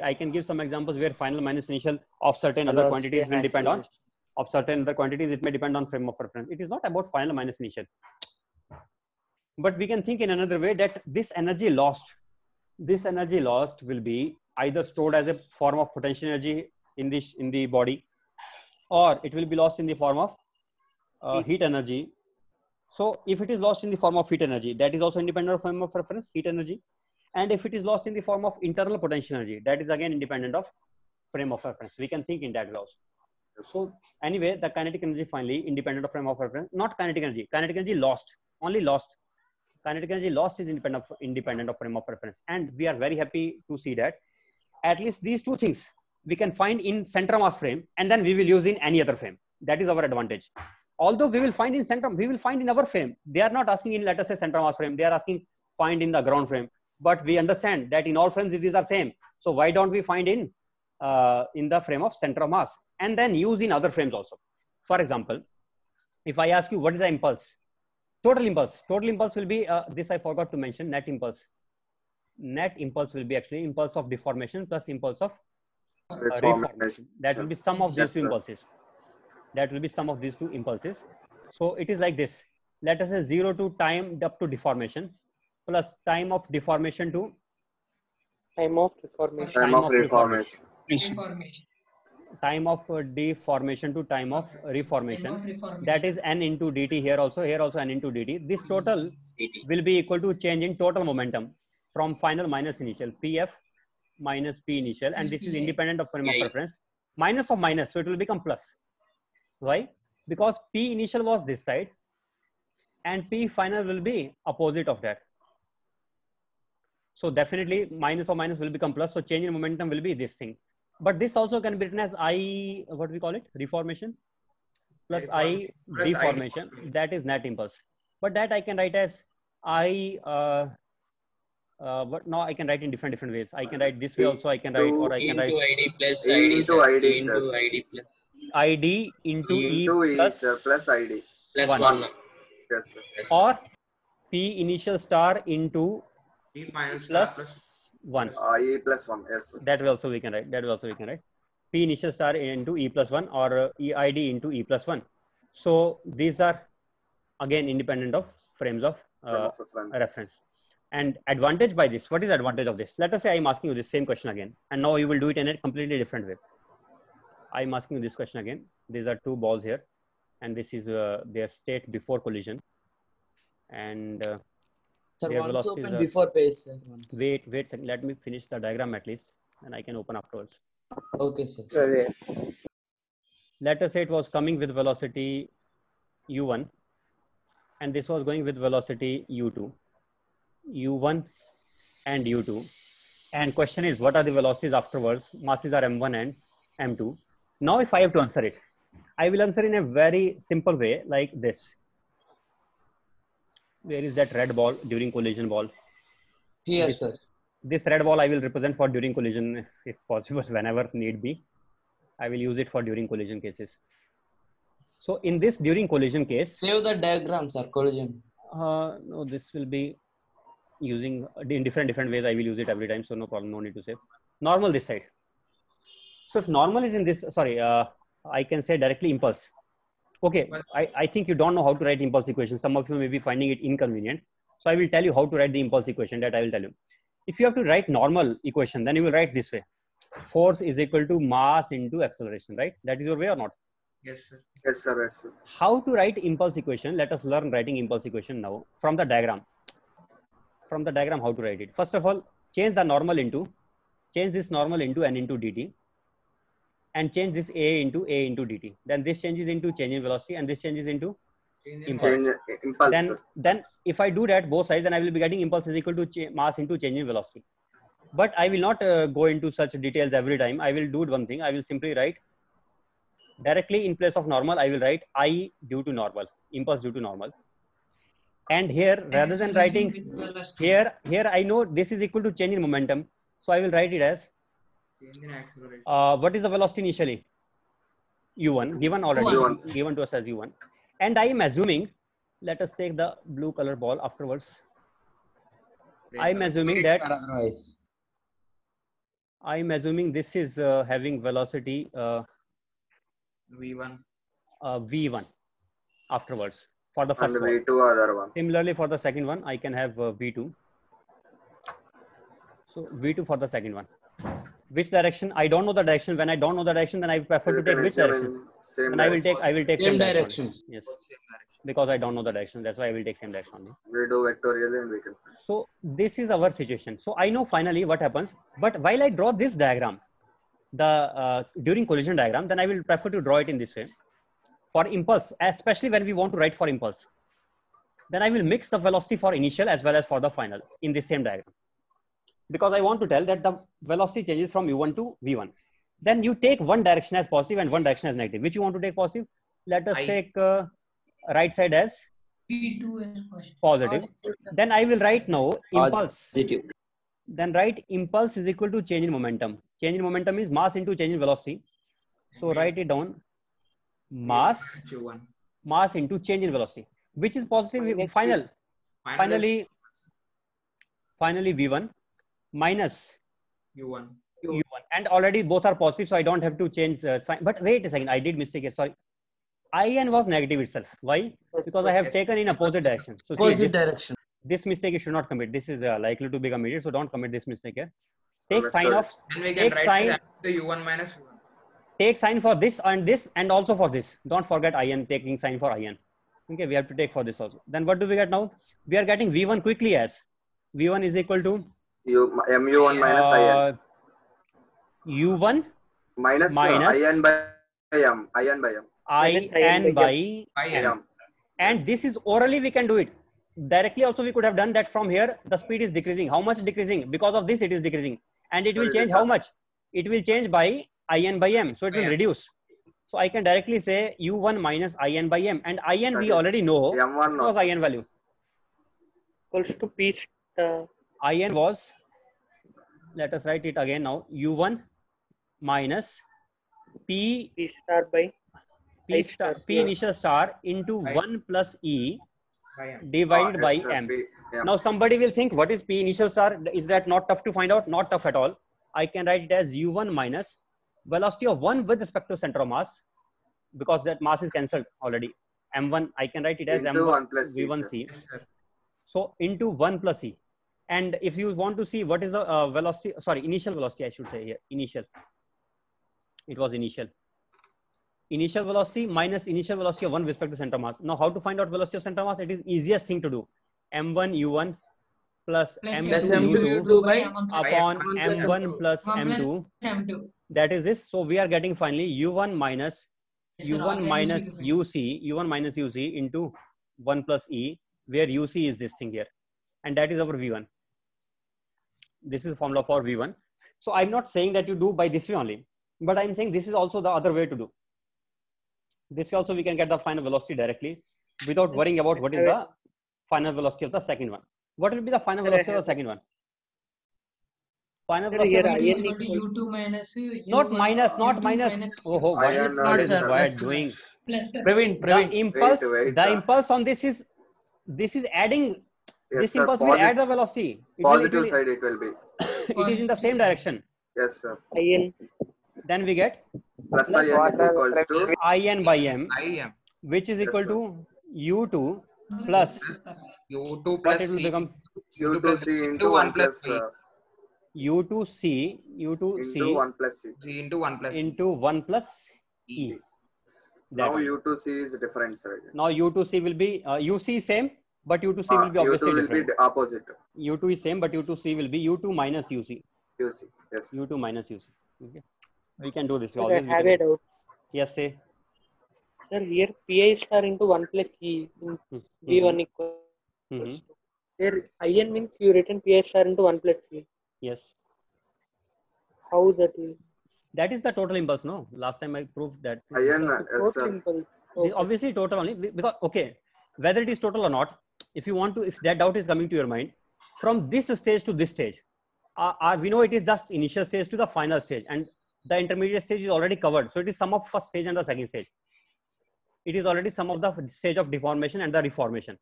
I can give some examples where final minus initial of certain other quantities will depend on. Of certain other quantities, it may depend on frame of reference. It is not about final minus initial. But we can think in another way that this energy lost will be either stored as a form of potential energy in the body, or it will be lost in the form of heat energy. So if it is lost in the form of heat energy, that is also independent of frame of reference, heat energy. And if it is lost in the form of internal potential energy, that is again independent of frame of reference. We can think in that way also. So anyway, the kinetic energy finally independent of frame of reference, not kinetic energy. Kinetic energy lost, only lost. Kinetic energy lost is independent of frame of reference. And we are very happy to see that at least these two things we can find in center of mass frame, and then we will use in any other frame. That is our advantage. Although we will find in center, we will find in our frame. They are not asking in, let us say, center of mass frame. They are asking find in the ground frame. But we understand that in all frames these are same. So why don't we find in the frame of center of mass and then use in other frames also? For example, if I ask you what is the impulse, total impulse will be this I forgot to mention, net impulse. Net impulse will be actually impulse of deformation plus impulse of reformation. That will be sum of these two impulses. That will be sum of these two impulses. So it is like this. Let us say 0 to time up to deformation plus time of deformation to Time of reformation. Time of reformation. Time of deformation to time of reformation. That is n into dt here also n into dt. This total will be equal to change in total momentum from final minus initial, Pf minus P initial, and this is independent of frame of reference. Minus of minus, so it will become plus. Why? Because P initial was this side and P final will be opposite of that. So definitely minus of minus will become plus. So change in momentum will be this thing. But this also can be written as I, what we call it? Reformation plus I deformation. That is net impulse. But that I can write as I, but now I can write in different ways. I can write this way also. I can write, or I can write ID plus ID into ID, into ID plus ID into E plus plus ID plus 1. Yes, sir. Or P initial star into E final star plus plus 1. E plus 1. Yes, sir. That will also we can write. That will also we can write. P initial star into E plus 1 or EID into E plus 1. So these are again independent of frames of reference. And advantage by this, what is advantage of this? Let us say I'm asking you this same question again, and now you will do it in a completely different way. I'm asking you this question again. These are two balls here, and this is their state before collision. And Sir, their once velocities open are, before pace, sir. Once. wait, second, let me finish the diagram at least, and I can open afterwards. Okay, sir. Let us say it was coming with velocity u1, and this was going with velocity u2, u1 and u2. And question is, what are the velocities afterwards? Masses are m1 and m2. Now, if I have to answer it, I will answer in a very simple way like this. Where is that red ball during collision ball? Here, This- sir. This red ball I will represent for during collision if possible, whenever need be. I will use it for during collision cases. So in this during collision case, Save the diagram, sir. Collision. no, this will be using in different ways. I will use it every time, so no problem, no need to save. Normal this side. So if normal is in this, sorry, I can say directly impulse. Okay, I think you don't know how to write impulse equation. Some of you may be finding it inconvenient. So I will tell you how to write the impulse equation. That I will tell you. If you have to write normal equation, then you will write this way. Force is equal to mass into acceleration, right? That is your way or not? yes, sir. Yes, sir. Yes, sir. How to write impulse equation? Let us learn writing impulse equation now from the diagram. From the diagram, how to write it? First of all, change this normal into n into dt, and change this a into dt. Then this changes into change in velocity, and this changes into Change in impulse. Change impulse. sir. Then if I do that both sides, then I will be getting impulse is equal to mass into change in velocity. But I will not go into such details every time. I will do one thing. I will simply write directly in place of normal. I will write I due to normal, impulse due to normal. And here, rather than writing here, I know this is equal to change in momentum. So I will write it as change in acceleration. what is the velocity initially? U1, given already, U1. given to us as U1. And I am assuming, let us take the blue color ball afterwards. I am assuming that, Sir, otherwise. I am assuming this is having velocity V1. V1 afterwards for the And first ball. V2 other one. Similarly, for the second one, I can have V2. So V2 for the second one. Which direction? I don't know the direction. When I don't know the direction, then I prefer to You take can which assume directions? in same And I will direction. take Same same direction. only. Yes, Both same direction. because I don't know the direction. That's why I will take same direction only. We do vectorially and we can. So this is our situation. So I know finally what happens. But while I draw this diagram, the during collision diagram, then I will prefer to draw it in this way. For impulse, especially when we want to write for impulse, then I will mix the velocity for initial as well as for the final in the same diagram. Because I want to tell that the velocity changes from U1 to V1. Then you take one direction as positive and one direction as negative. Which you want to take positive? Let us take right side as P2 is positive. positive. Then I will write now impulse. Positive. Then write impulse is equal to change in momentum. Change in momentum is mass into change in velocity. So write it down. Mass Q1. into change in velocity. Which is positive? Finally V1 minus U1. U1. And already both are positive, so I don't have to change sign. But wait a second, I did mistake here. Sorry. IN was negative itself. Why? Because I have taken in opposite direction. So see, Opposite direction. this mistake you should not commit. This is likely to be committed, so don't commit this mistake here. Take let's sign do it. of, And we can take write sign, it as the U1 minus V1. take sign for this and also for this. Don't forget IN, taking sign for IN. Okay, we have to take for this also. Then what do we get now? We are getting V1 quickly as V1 is equal to MU1 minus U1 minus IN by M. IN by M. IN by M. and this is orally we can do it. Directly also we could have done that from here. The speed is decreasing. How much decreasing? Because of this it is decreasing. And it will change how much? It will change by IN by M. So it will reduce. So I can directly say U1 minus IN by M. And IN we already know. M1 What was IN value? Equals to P star. IN was, let us write it again now, U1 minus P P star by P initial star into 1 plus E By M. divided by yes, sir. m. M. Now somebody will think, what is P initial star? Is that not tough to find out? Not tough at all. I can write it as U1 minus velocity of 1 with respect to center of mass, because that mass is cancelled already. M1, I can write it as Into M1 1 plus C, V1C. Yes, sir. So into 1 plus E. And if you want to see what is the velocity, sorry, initial velocity, I should say here, initial. It was initial. Initial velocity minus initial velocity of 1 with respect to center of mass. Now, how to find out velocity of center of mass? It is easiest thing to do. M1 U1 plus Plus M2 Plus U2 M2 by upon M1 plus M1 plus M2. M2. That is this. So we are getting finally U1 minus Yes, sir, U1 already minus specified. UC, U1 minus UC into 1 plus E, where UC is this thing here. And that is our V1. This is the formula for V1. So I'm not saying that you do by this way only, but I'm saying this is also the other way to do. This way also we can get the final velocity directly without worrying about what is the final velocity of the second one. What will be the final velocity of the second one? Final velocity here of the I V2 is n equal to equals- U2 minus not U1, minus, not U2 minus. Oh, what I is, n, what is yes, this sir. word plus, doing? plus, sir. Praveen, The Praveen. impulse, Wait, the impulse on this is adding. Yes, This sir. impulse will add the velocity. Positive side it will be. It is in the same direction. Yes, sir. IN Then we get Plus I n is equals to In by m, I M. which is Yes, equal sir. to U2 plus U2 what plus it will C. become U2 plus U2C C into 1 plus U2C, into U2C 1 plus C. G into 1 plus into 1 plus E. E. That Now one. U2C is different side. Now U2C will be, UC same, but U2C will be obviously U2 will different. be opposite. U2 is same, but U2C will be U2 minus UC. UC. Yes. U2 minus UC. Okay. We can do this. Sir, I Always we have can a do. doubt. Yes, say. Sir, here Pi star into 1 plus E in V1 equals Mhm. to. Here IN means you written Pi star into 1 plus E. Yes. How that is? That is the total impulse, no? Last time I proved that. IN, yes, Total sir. impulse. This Okay. obviously total only because, okay, whether it is total or not, if you want to, if that doubt is coming to your mind, from this stage to this stage, we know it is just initial stage to the final stage, and the intermediate stage is already covered. So it is sum of first stage and the second stage. It is already sum of the stage of deformation and the reformation.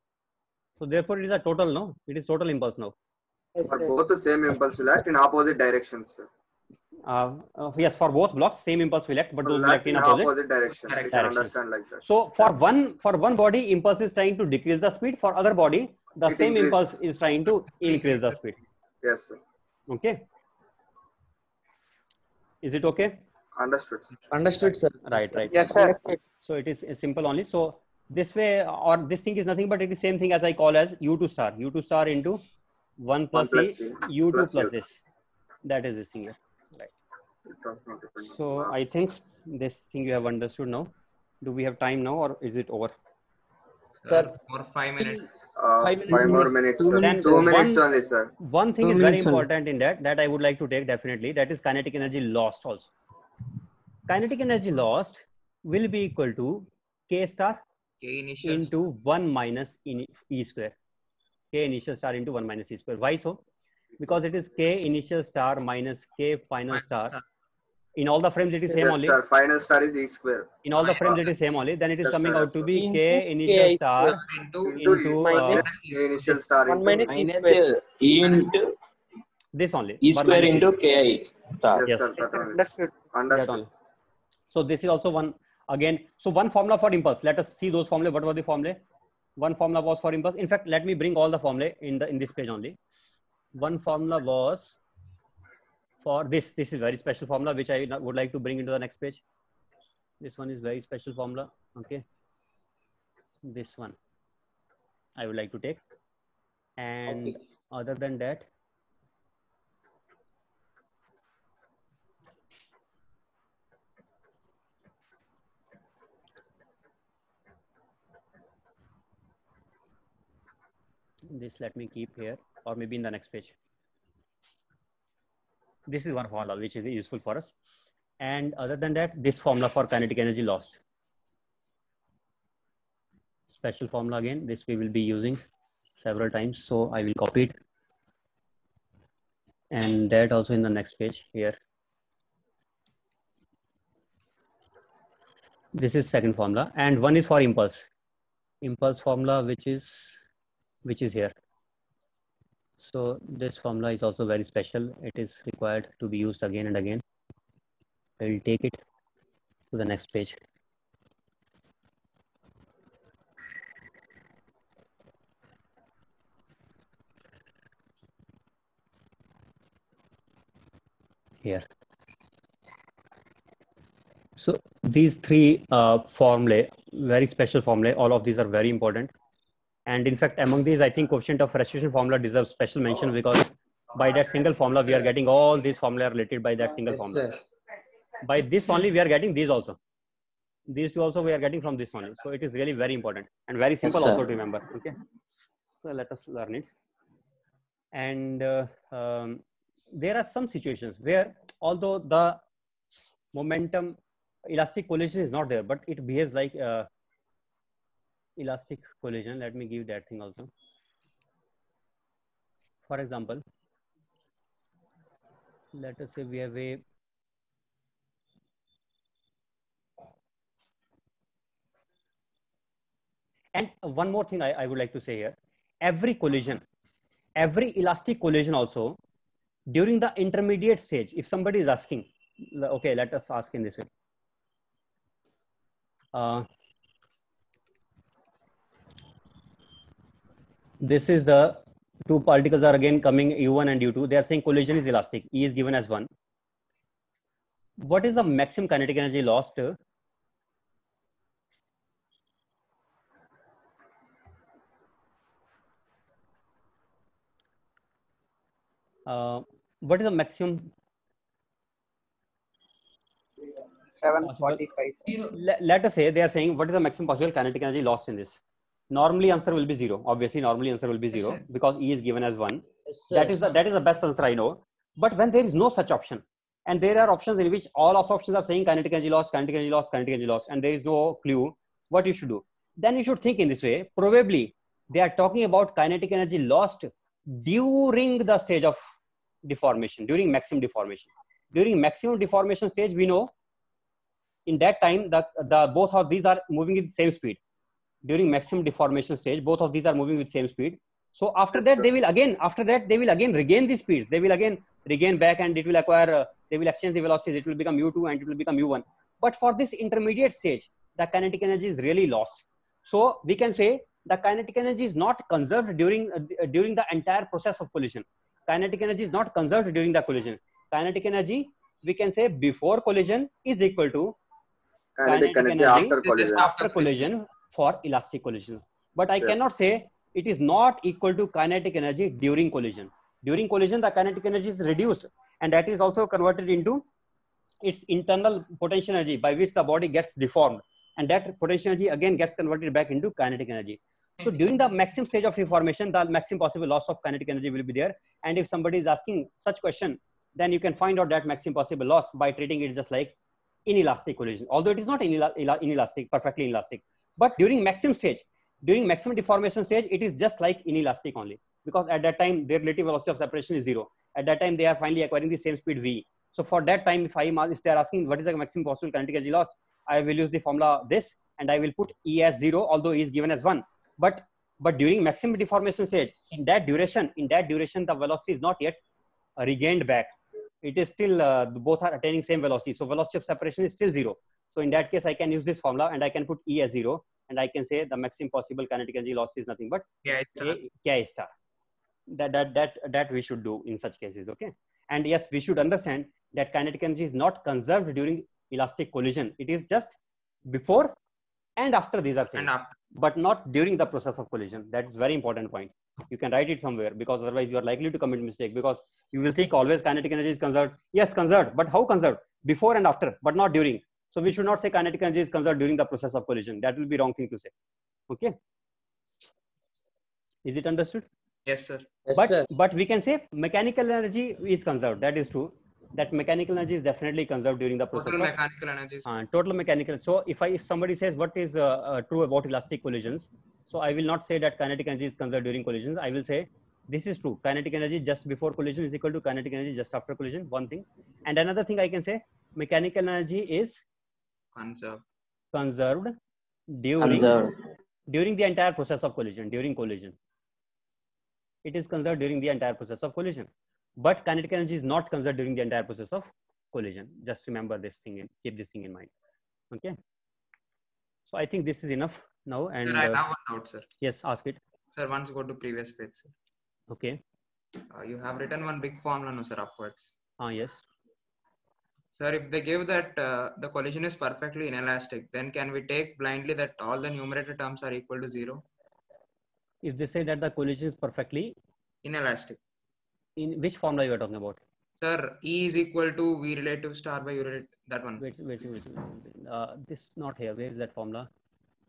So therefore it is a total, no? It is total impulse now. Yes, But sir. both the same impulse will act in opposite directions, sir. Yes, for both blocks, same impulse will act, but those Will will act act in in opposite. opposite direction. We can Directions. understand like that. So for one body, impulse is trying to decrease the speed. For other body, the It same increase. impulse is trying to increase the speed. Yes, sir. Okay. Is it okay? Understood, sir. Understood, sir. Right, right. Yes, sir. So it is simple only. So this way, or this thing is nothing but it is same thing as I call as U2 star. U2 star into 1 plus, 1 plus E, C U2 plus plus U2. this. That is this thing here. Right. It does not depend on So mass. I think this thing you have understood now. Do we have time now or is it over? Sir, for 5 minutes. 5 5 more minutes. minutes, 2 sir. minutes, 2 sir. minutes One- only, sir. One thing 2 is very minutes only. important in that I would like to take definitely, that is kinetic energy lost also. Kinetic energy lost will be equal to K star K initial. into 1 minus E square. K initial star into 1 minus E square. Why so? Because it is K initial star minus K final star. In all the frames it is same Yes, only. sir. Final star is E square. In all the frames it is same only. Then it is Yes, coming sir, out yes, to sir. be Into K initial Ki star Into into minus K initial star 1 into minus E minus square. E into this only. E 1 square minus E. into Ki star. Yes, Yes. sir. That only. Understood. That Understood. only. So this is also one again. So one formula for impulse. Let us see those formulae. What were the formulae? One formula was for impulse. In fact, let me bring all the formulae in this page only. One formula was for this. This is very special formula which I would like to bring into the next page. This one is very special formula. Okay. This one I would like to take. And Okay. other than that, this let me keep here or maybe in the next page. This is one formula which is useful for us. And other than that, this formula for kinetic energy lost. Special formula again, this we will be using several times. So I will copy it. And that also in the next page here. This is second formula. And one is for impulse. Impulse formula, which is which is here. So this formula is also very special. It is required to be used again and again. I will take it to the next page. Here. So these three formulae, very special formulae, all of these are very important. And in fact, among these, I think coefficient of restriction formula deserves special mention because by that single formula, we are getting all these formulae related by that single Yes, formula. sir. By this only, we are getting these also. These two also we are getting from this only. So it is really very important and very simple sir. also to remember. Okay. So let us learn it. And there are some situations where although the momentum elastic collision is not there, but it behaves like elastic collision. Let me give that thing also. For example, let us say we have a and one more thing I would like to say here. Every collision, every elastic collision also during the intermediate stage, if somebody is asking, okay, let us ask in this way. This is the two particles are again coming U1 and U2. They are saying collision is elastic. E is given as 1. What is the maximum kinetic energy lost? What is the maximum? 745. Let us say they are saying what is the maximum possible kinetic energy lost in this. Normally answer will be 0. Obviously, normally answer will be 0 sir. because E is given as 1. Yes, That sir. is the best answer I know. But when there is no such option, and there are options in which all of options are saying kinetic energy loss, kinetic energy loss, kinetic energy loss, and there is no clue what you should do, then you should think in this way. Probably they are talking about kinetic energy lost during the stage of deformation, during maximum deformation. During maximum deformation stage, we know in that time the both of these are moving with the same speed. During maximum deformation stage, both of these are moving with same speed. So after Yes, that, sir. they will again regain the speeds. They will again regain back and it will acquire, they will exchange the velocities. It will become U2 and it will become U1. But for this intermediate stage, the kinetic energy is really lost. So we can say the kinetic energy is not conserved during the entire process of collision. Kinetic energy is not conserved during the collision. Kinetic energy, we can say before collision is equal to Kinetic energy after collision. after collision for elastic collisions. But I Yes. cannot say it is not equal to kinetic energy during collision. During collision, the kinetic energy is reduced and that is also converted into its internal potential energy by which the body gets deformed. And that potential energy again gets converted back into kinetic energy. So during the maximum stage of deformation, the maximum possible loss of kinetic energy will be there. And if somebody is asking such question, then you can find out that maximum possible loss by treating it just like inelastic collision. Although it is not inelastic, perfectly inelastic. But during maximum stage, during maximum deformation stage, it is just like inelastic only. Because at that time, their relative velocity of separation is 0. At that time, they are finally acquiring the same speed v. So for that time, if they are asking what is the maximum possible kinetic energy loss, I will use the formula this and I will put E as 0, although E is given as 1. But during maximum deformation stage, in that duration, the velocity is not yet regained back. It is still both are attaining same velocity. So velocity of separation is still 0. So in that case, I can use this formula and I can put E as 0 and I can say the maximum possible kinetic energy loss is nothing but Ki star. That we should do in such cases. Okay. And yes, we should understand that kinetic energy is not conserved during elastic collision. It is just before and after these are same, but not during the process of collision. That is very important point. You can write it somewhere because otherwise you are likely to commit mistake because you will think always kinetic energy is conserved. Yes, conserved, but how conserved? Before and after, but not during. So we should not say kinetic energy is conserved during the process of collision. That will be wrong thing to say. Okay. Is it understood? Yes, sir. Yes, But we can say mechanical energy is conserved. That is true. That mechanical energy is definitely conserved during the process. Total mechanical energy. Total mechanical. So if somebody says what is true about elastic collisions, so I will not say that kinetic energy is conserved during collisions. I will say this is true. Kinetic energy just before collision is equal to kinetic energy just after collision. One thing, and another thing I can say mechanical energy is conserved during the entire process of collision. During collision. it is conserved during the entire process of collision. But kinetic energy is not conserved during the entire process of collision. Just remember this thing and keep this thing in mind. Okay. So I think this is enough now. And Sir, I have one doubt, sir. yes, ask it. Sir, once go to previous page, sir. Okay. You have written one big formula, no, sir, upwards. Yes. Sir, if they give that the collision is perfectly inelastic, then can we take blindly that all the numerator terms are equal to 0? If they say that the collision is perfectly Inelastic. in which formula you are talking about? Sir, E is equal to V relative star by U relative, that one. Wait. This not here. Where is that formula?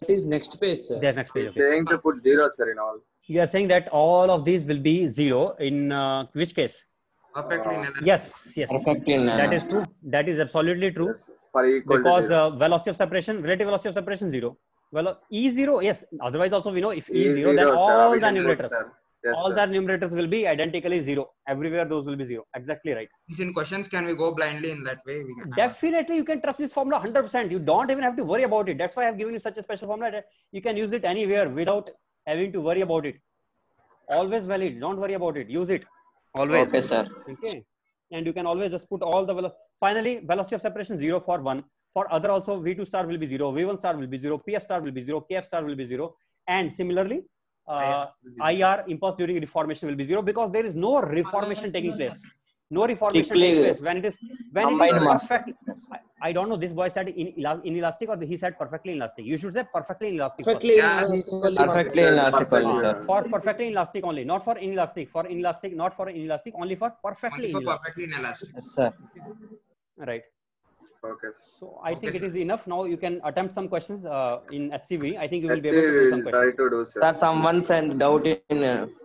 That is next page, sir. There's next page. He's Okay. saying to put 0, sir, in all. You are saying that all of these will be 0 in which case? Perfectly inelastic. Yes. Perfectly in That is true. That is absolutely true. Yes, for equal Because to 0. velocity of separation, relative velocity of separation 0. Well, E0, yes. Otherwise, also we know if E E0, then sir, all we the can do it, numerators, sir. Yes, all sir. the numerators will be identically 0. Everywhere those will be 0. Exactly right. In questions, can we go blindly in that way? We can. Definitely, you can trust this formula 100%. You don't even have to worry about it. That's why I have given you such a special formula that you can use it anywhere without having to worry about it. Always valid. Don't worry about it. Use it. Always. Okay, sir. Okay. And you can always just put all the finally velocity of separation 0 for one. For other also V2 star will be 0, V1 star will be 0, PF star will be 0, KF star will be 0. And similarly, IR impulse during reformation will be 0 because there is no reformation taking place. No reformation taking place when it is Combined mass. perfect. I don't know. This boy said inelastic or he said perfectly inelastic. You should say perfectly inelastic. first. Perfectly Yeah, Perfectly inelastic only, sir. For perfectly inelastic only, not for inelastic. For inelastic, not for inelastic, only for perfectly Only for inelastic. perfectly inelastic. Yes, sir. Right. Okay. So I think Okay, it is sir. enough. Now you can attempt some questions in HCV. I think you will Let's be see, able to do some we'll try questions. to do, sir. Sir, someone sent doubt in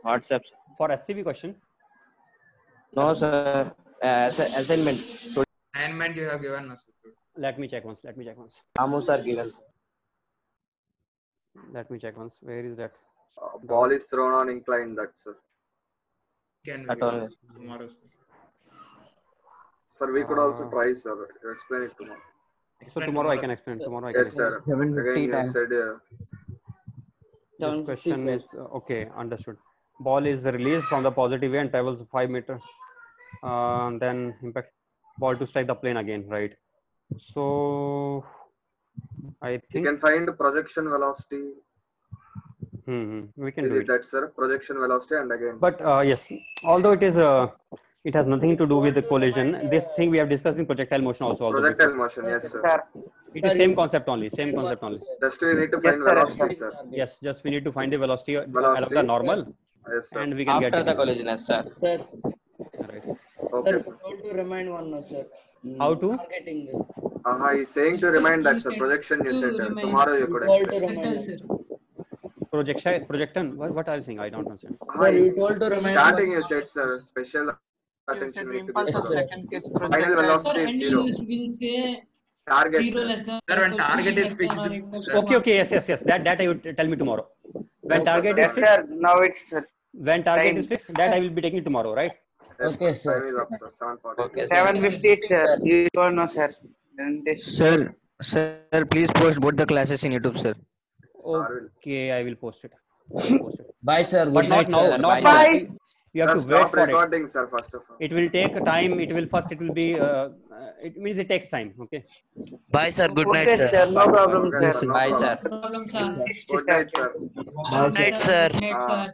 WhatsApp. For HCV question, No, sir. Assignment. Assignment you have given us. let me check once. Ramu sir given. Let me check once. Where is that? Ball is thrown on incline, that's sir. Can we That give only. tomorrow? Sir? Sir, we could also try, sir. Explain it tomorrow. So Explain tomorrow I can explain. Tomorrow I can Yes, explain. sir. 7:50 Again, you time. said This question is okay. Understood. Ball is released from the positive way and travels 5 meter. Then impact ball to strike the plane again. Right. So I you think can find projection velocity. we can Is do it it. that, sir? Projection velocity and again. But yes, although it has nothing to do with the collision. This thing we have discussed in projectile motion also. Projectile motion, yes, sir. It is same concept only. Same concept only. Just we need to find velocity, sir. Yes, just we need to find the velocity along Velocity. the normal, Yes, sir. and we can get After it. the collision, yes, sir. Sir, Right. Okay, sir, sir. told to remind one now, sir. How to? Targeting. He's saying to remind that, sir. Projection you said. Tomorrow you could Told to explain. remind. sir. Projection. What are you saying? I don't understand. Sir, you told to remind. Starting you said, sir. Special attention we need to give Impulse to of the second case final projectile. velocity Sir, is and zero. you will say Target. 0 less than. Sir, when equals to target E is less than or fixed, equals sir. to Okay. Yes. That I would tell me tomorrow. When Yes, target sir. is fixed, Now it's when target is fixed, that I will be taking tomorrow, right? Yes, Okay, sir. sir. Time is up, sir. 7:40. Okay, sir. 7:50, sir. You don't know, sir. Sir, please post both the classes in YouTube, sir. Okay, I will post it. Bye, sir. But Good not night, now. sir. Not Bye. now. You have Sir, to wait stop for it. recording, sir, first of all. It will take time. It will be. It means it takes time. Okay. Bye, sir. Good night, Okay, sir. sir. No problem, Okay, sir. sir. No Bye, problem. sir. problem, sir. Good night, sir. Good night, sir. Good night, sir.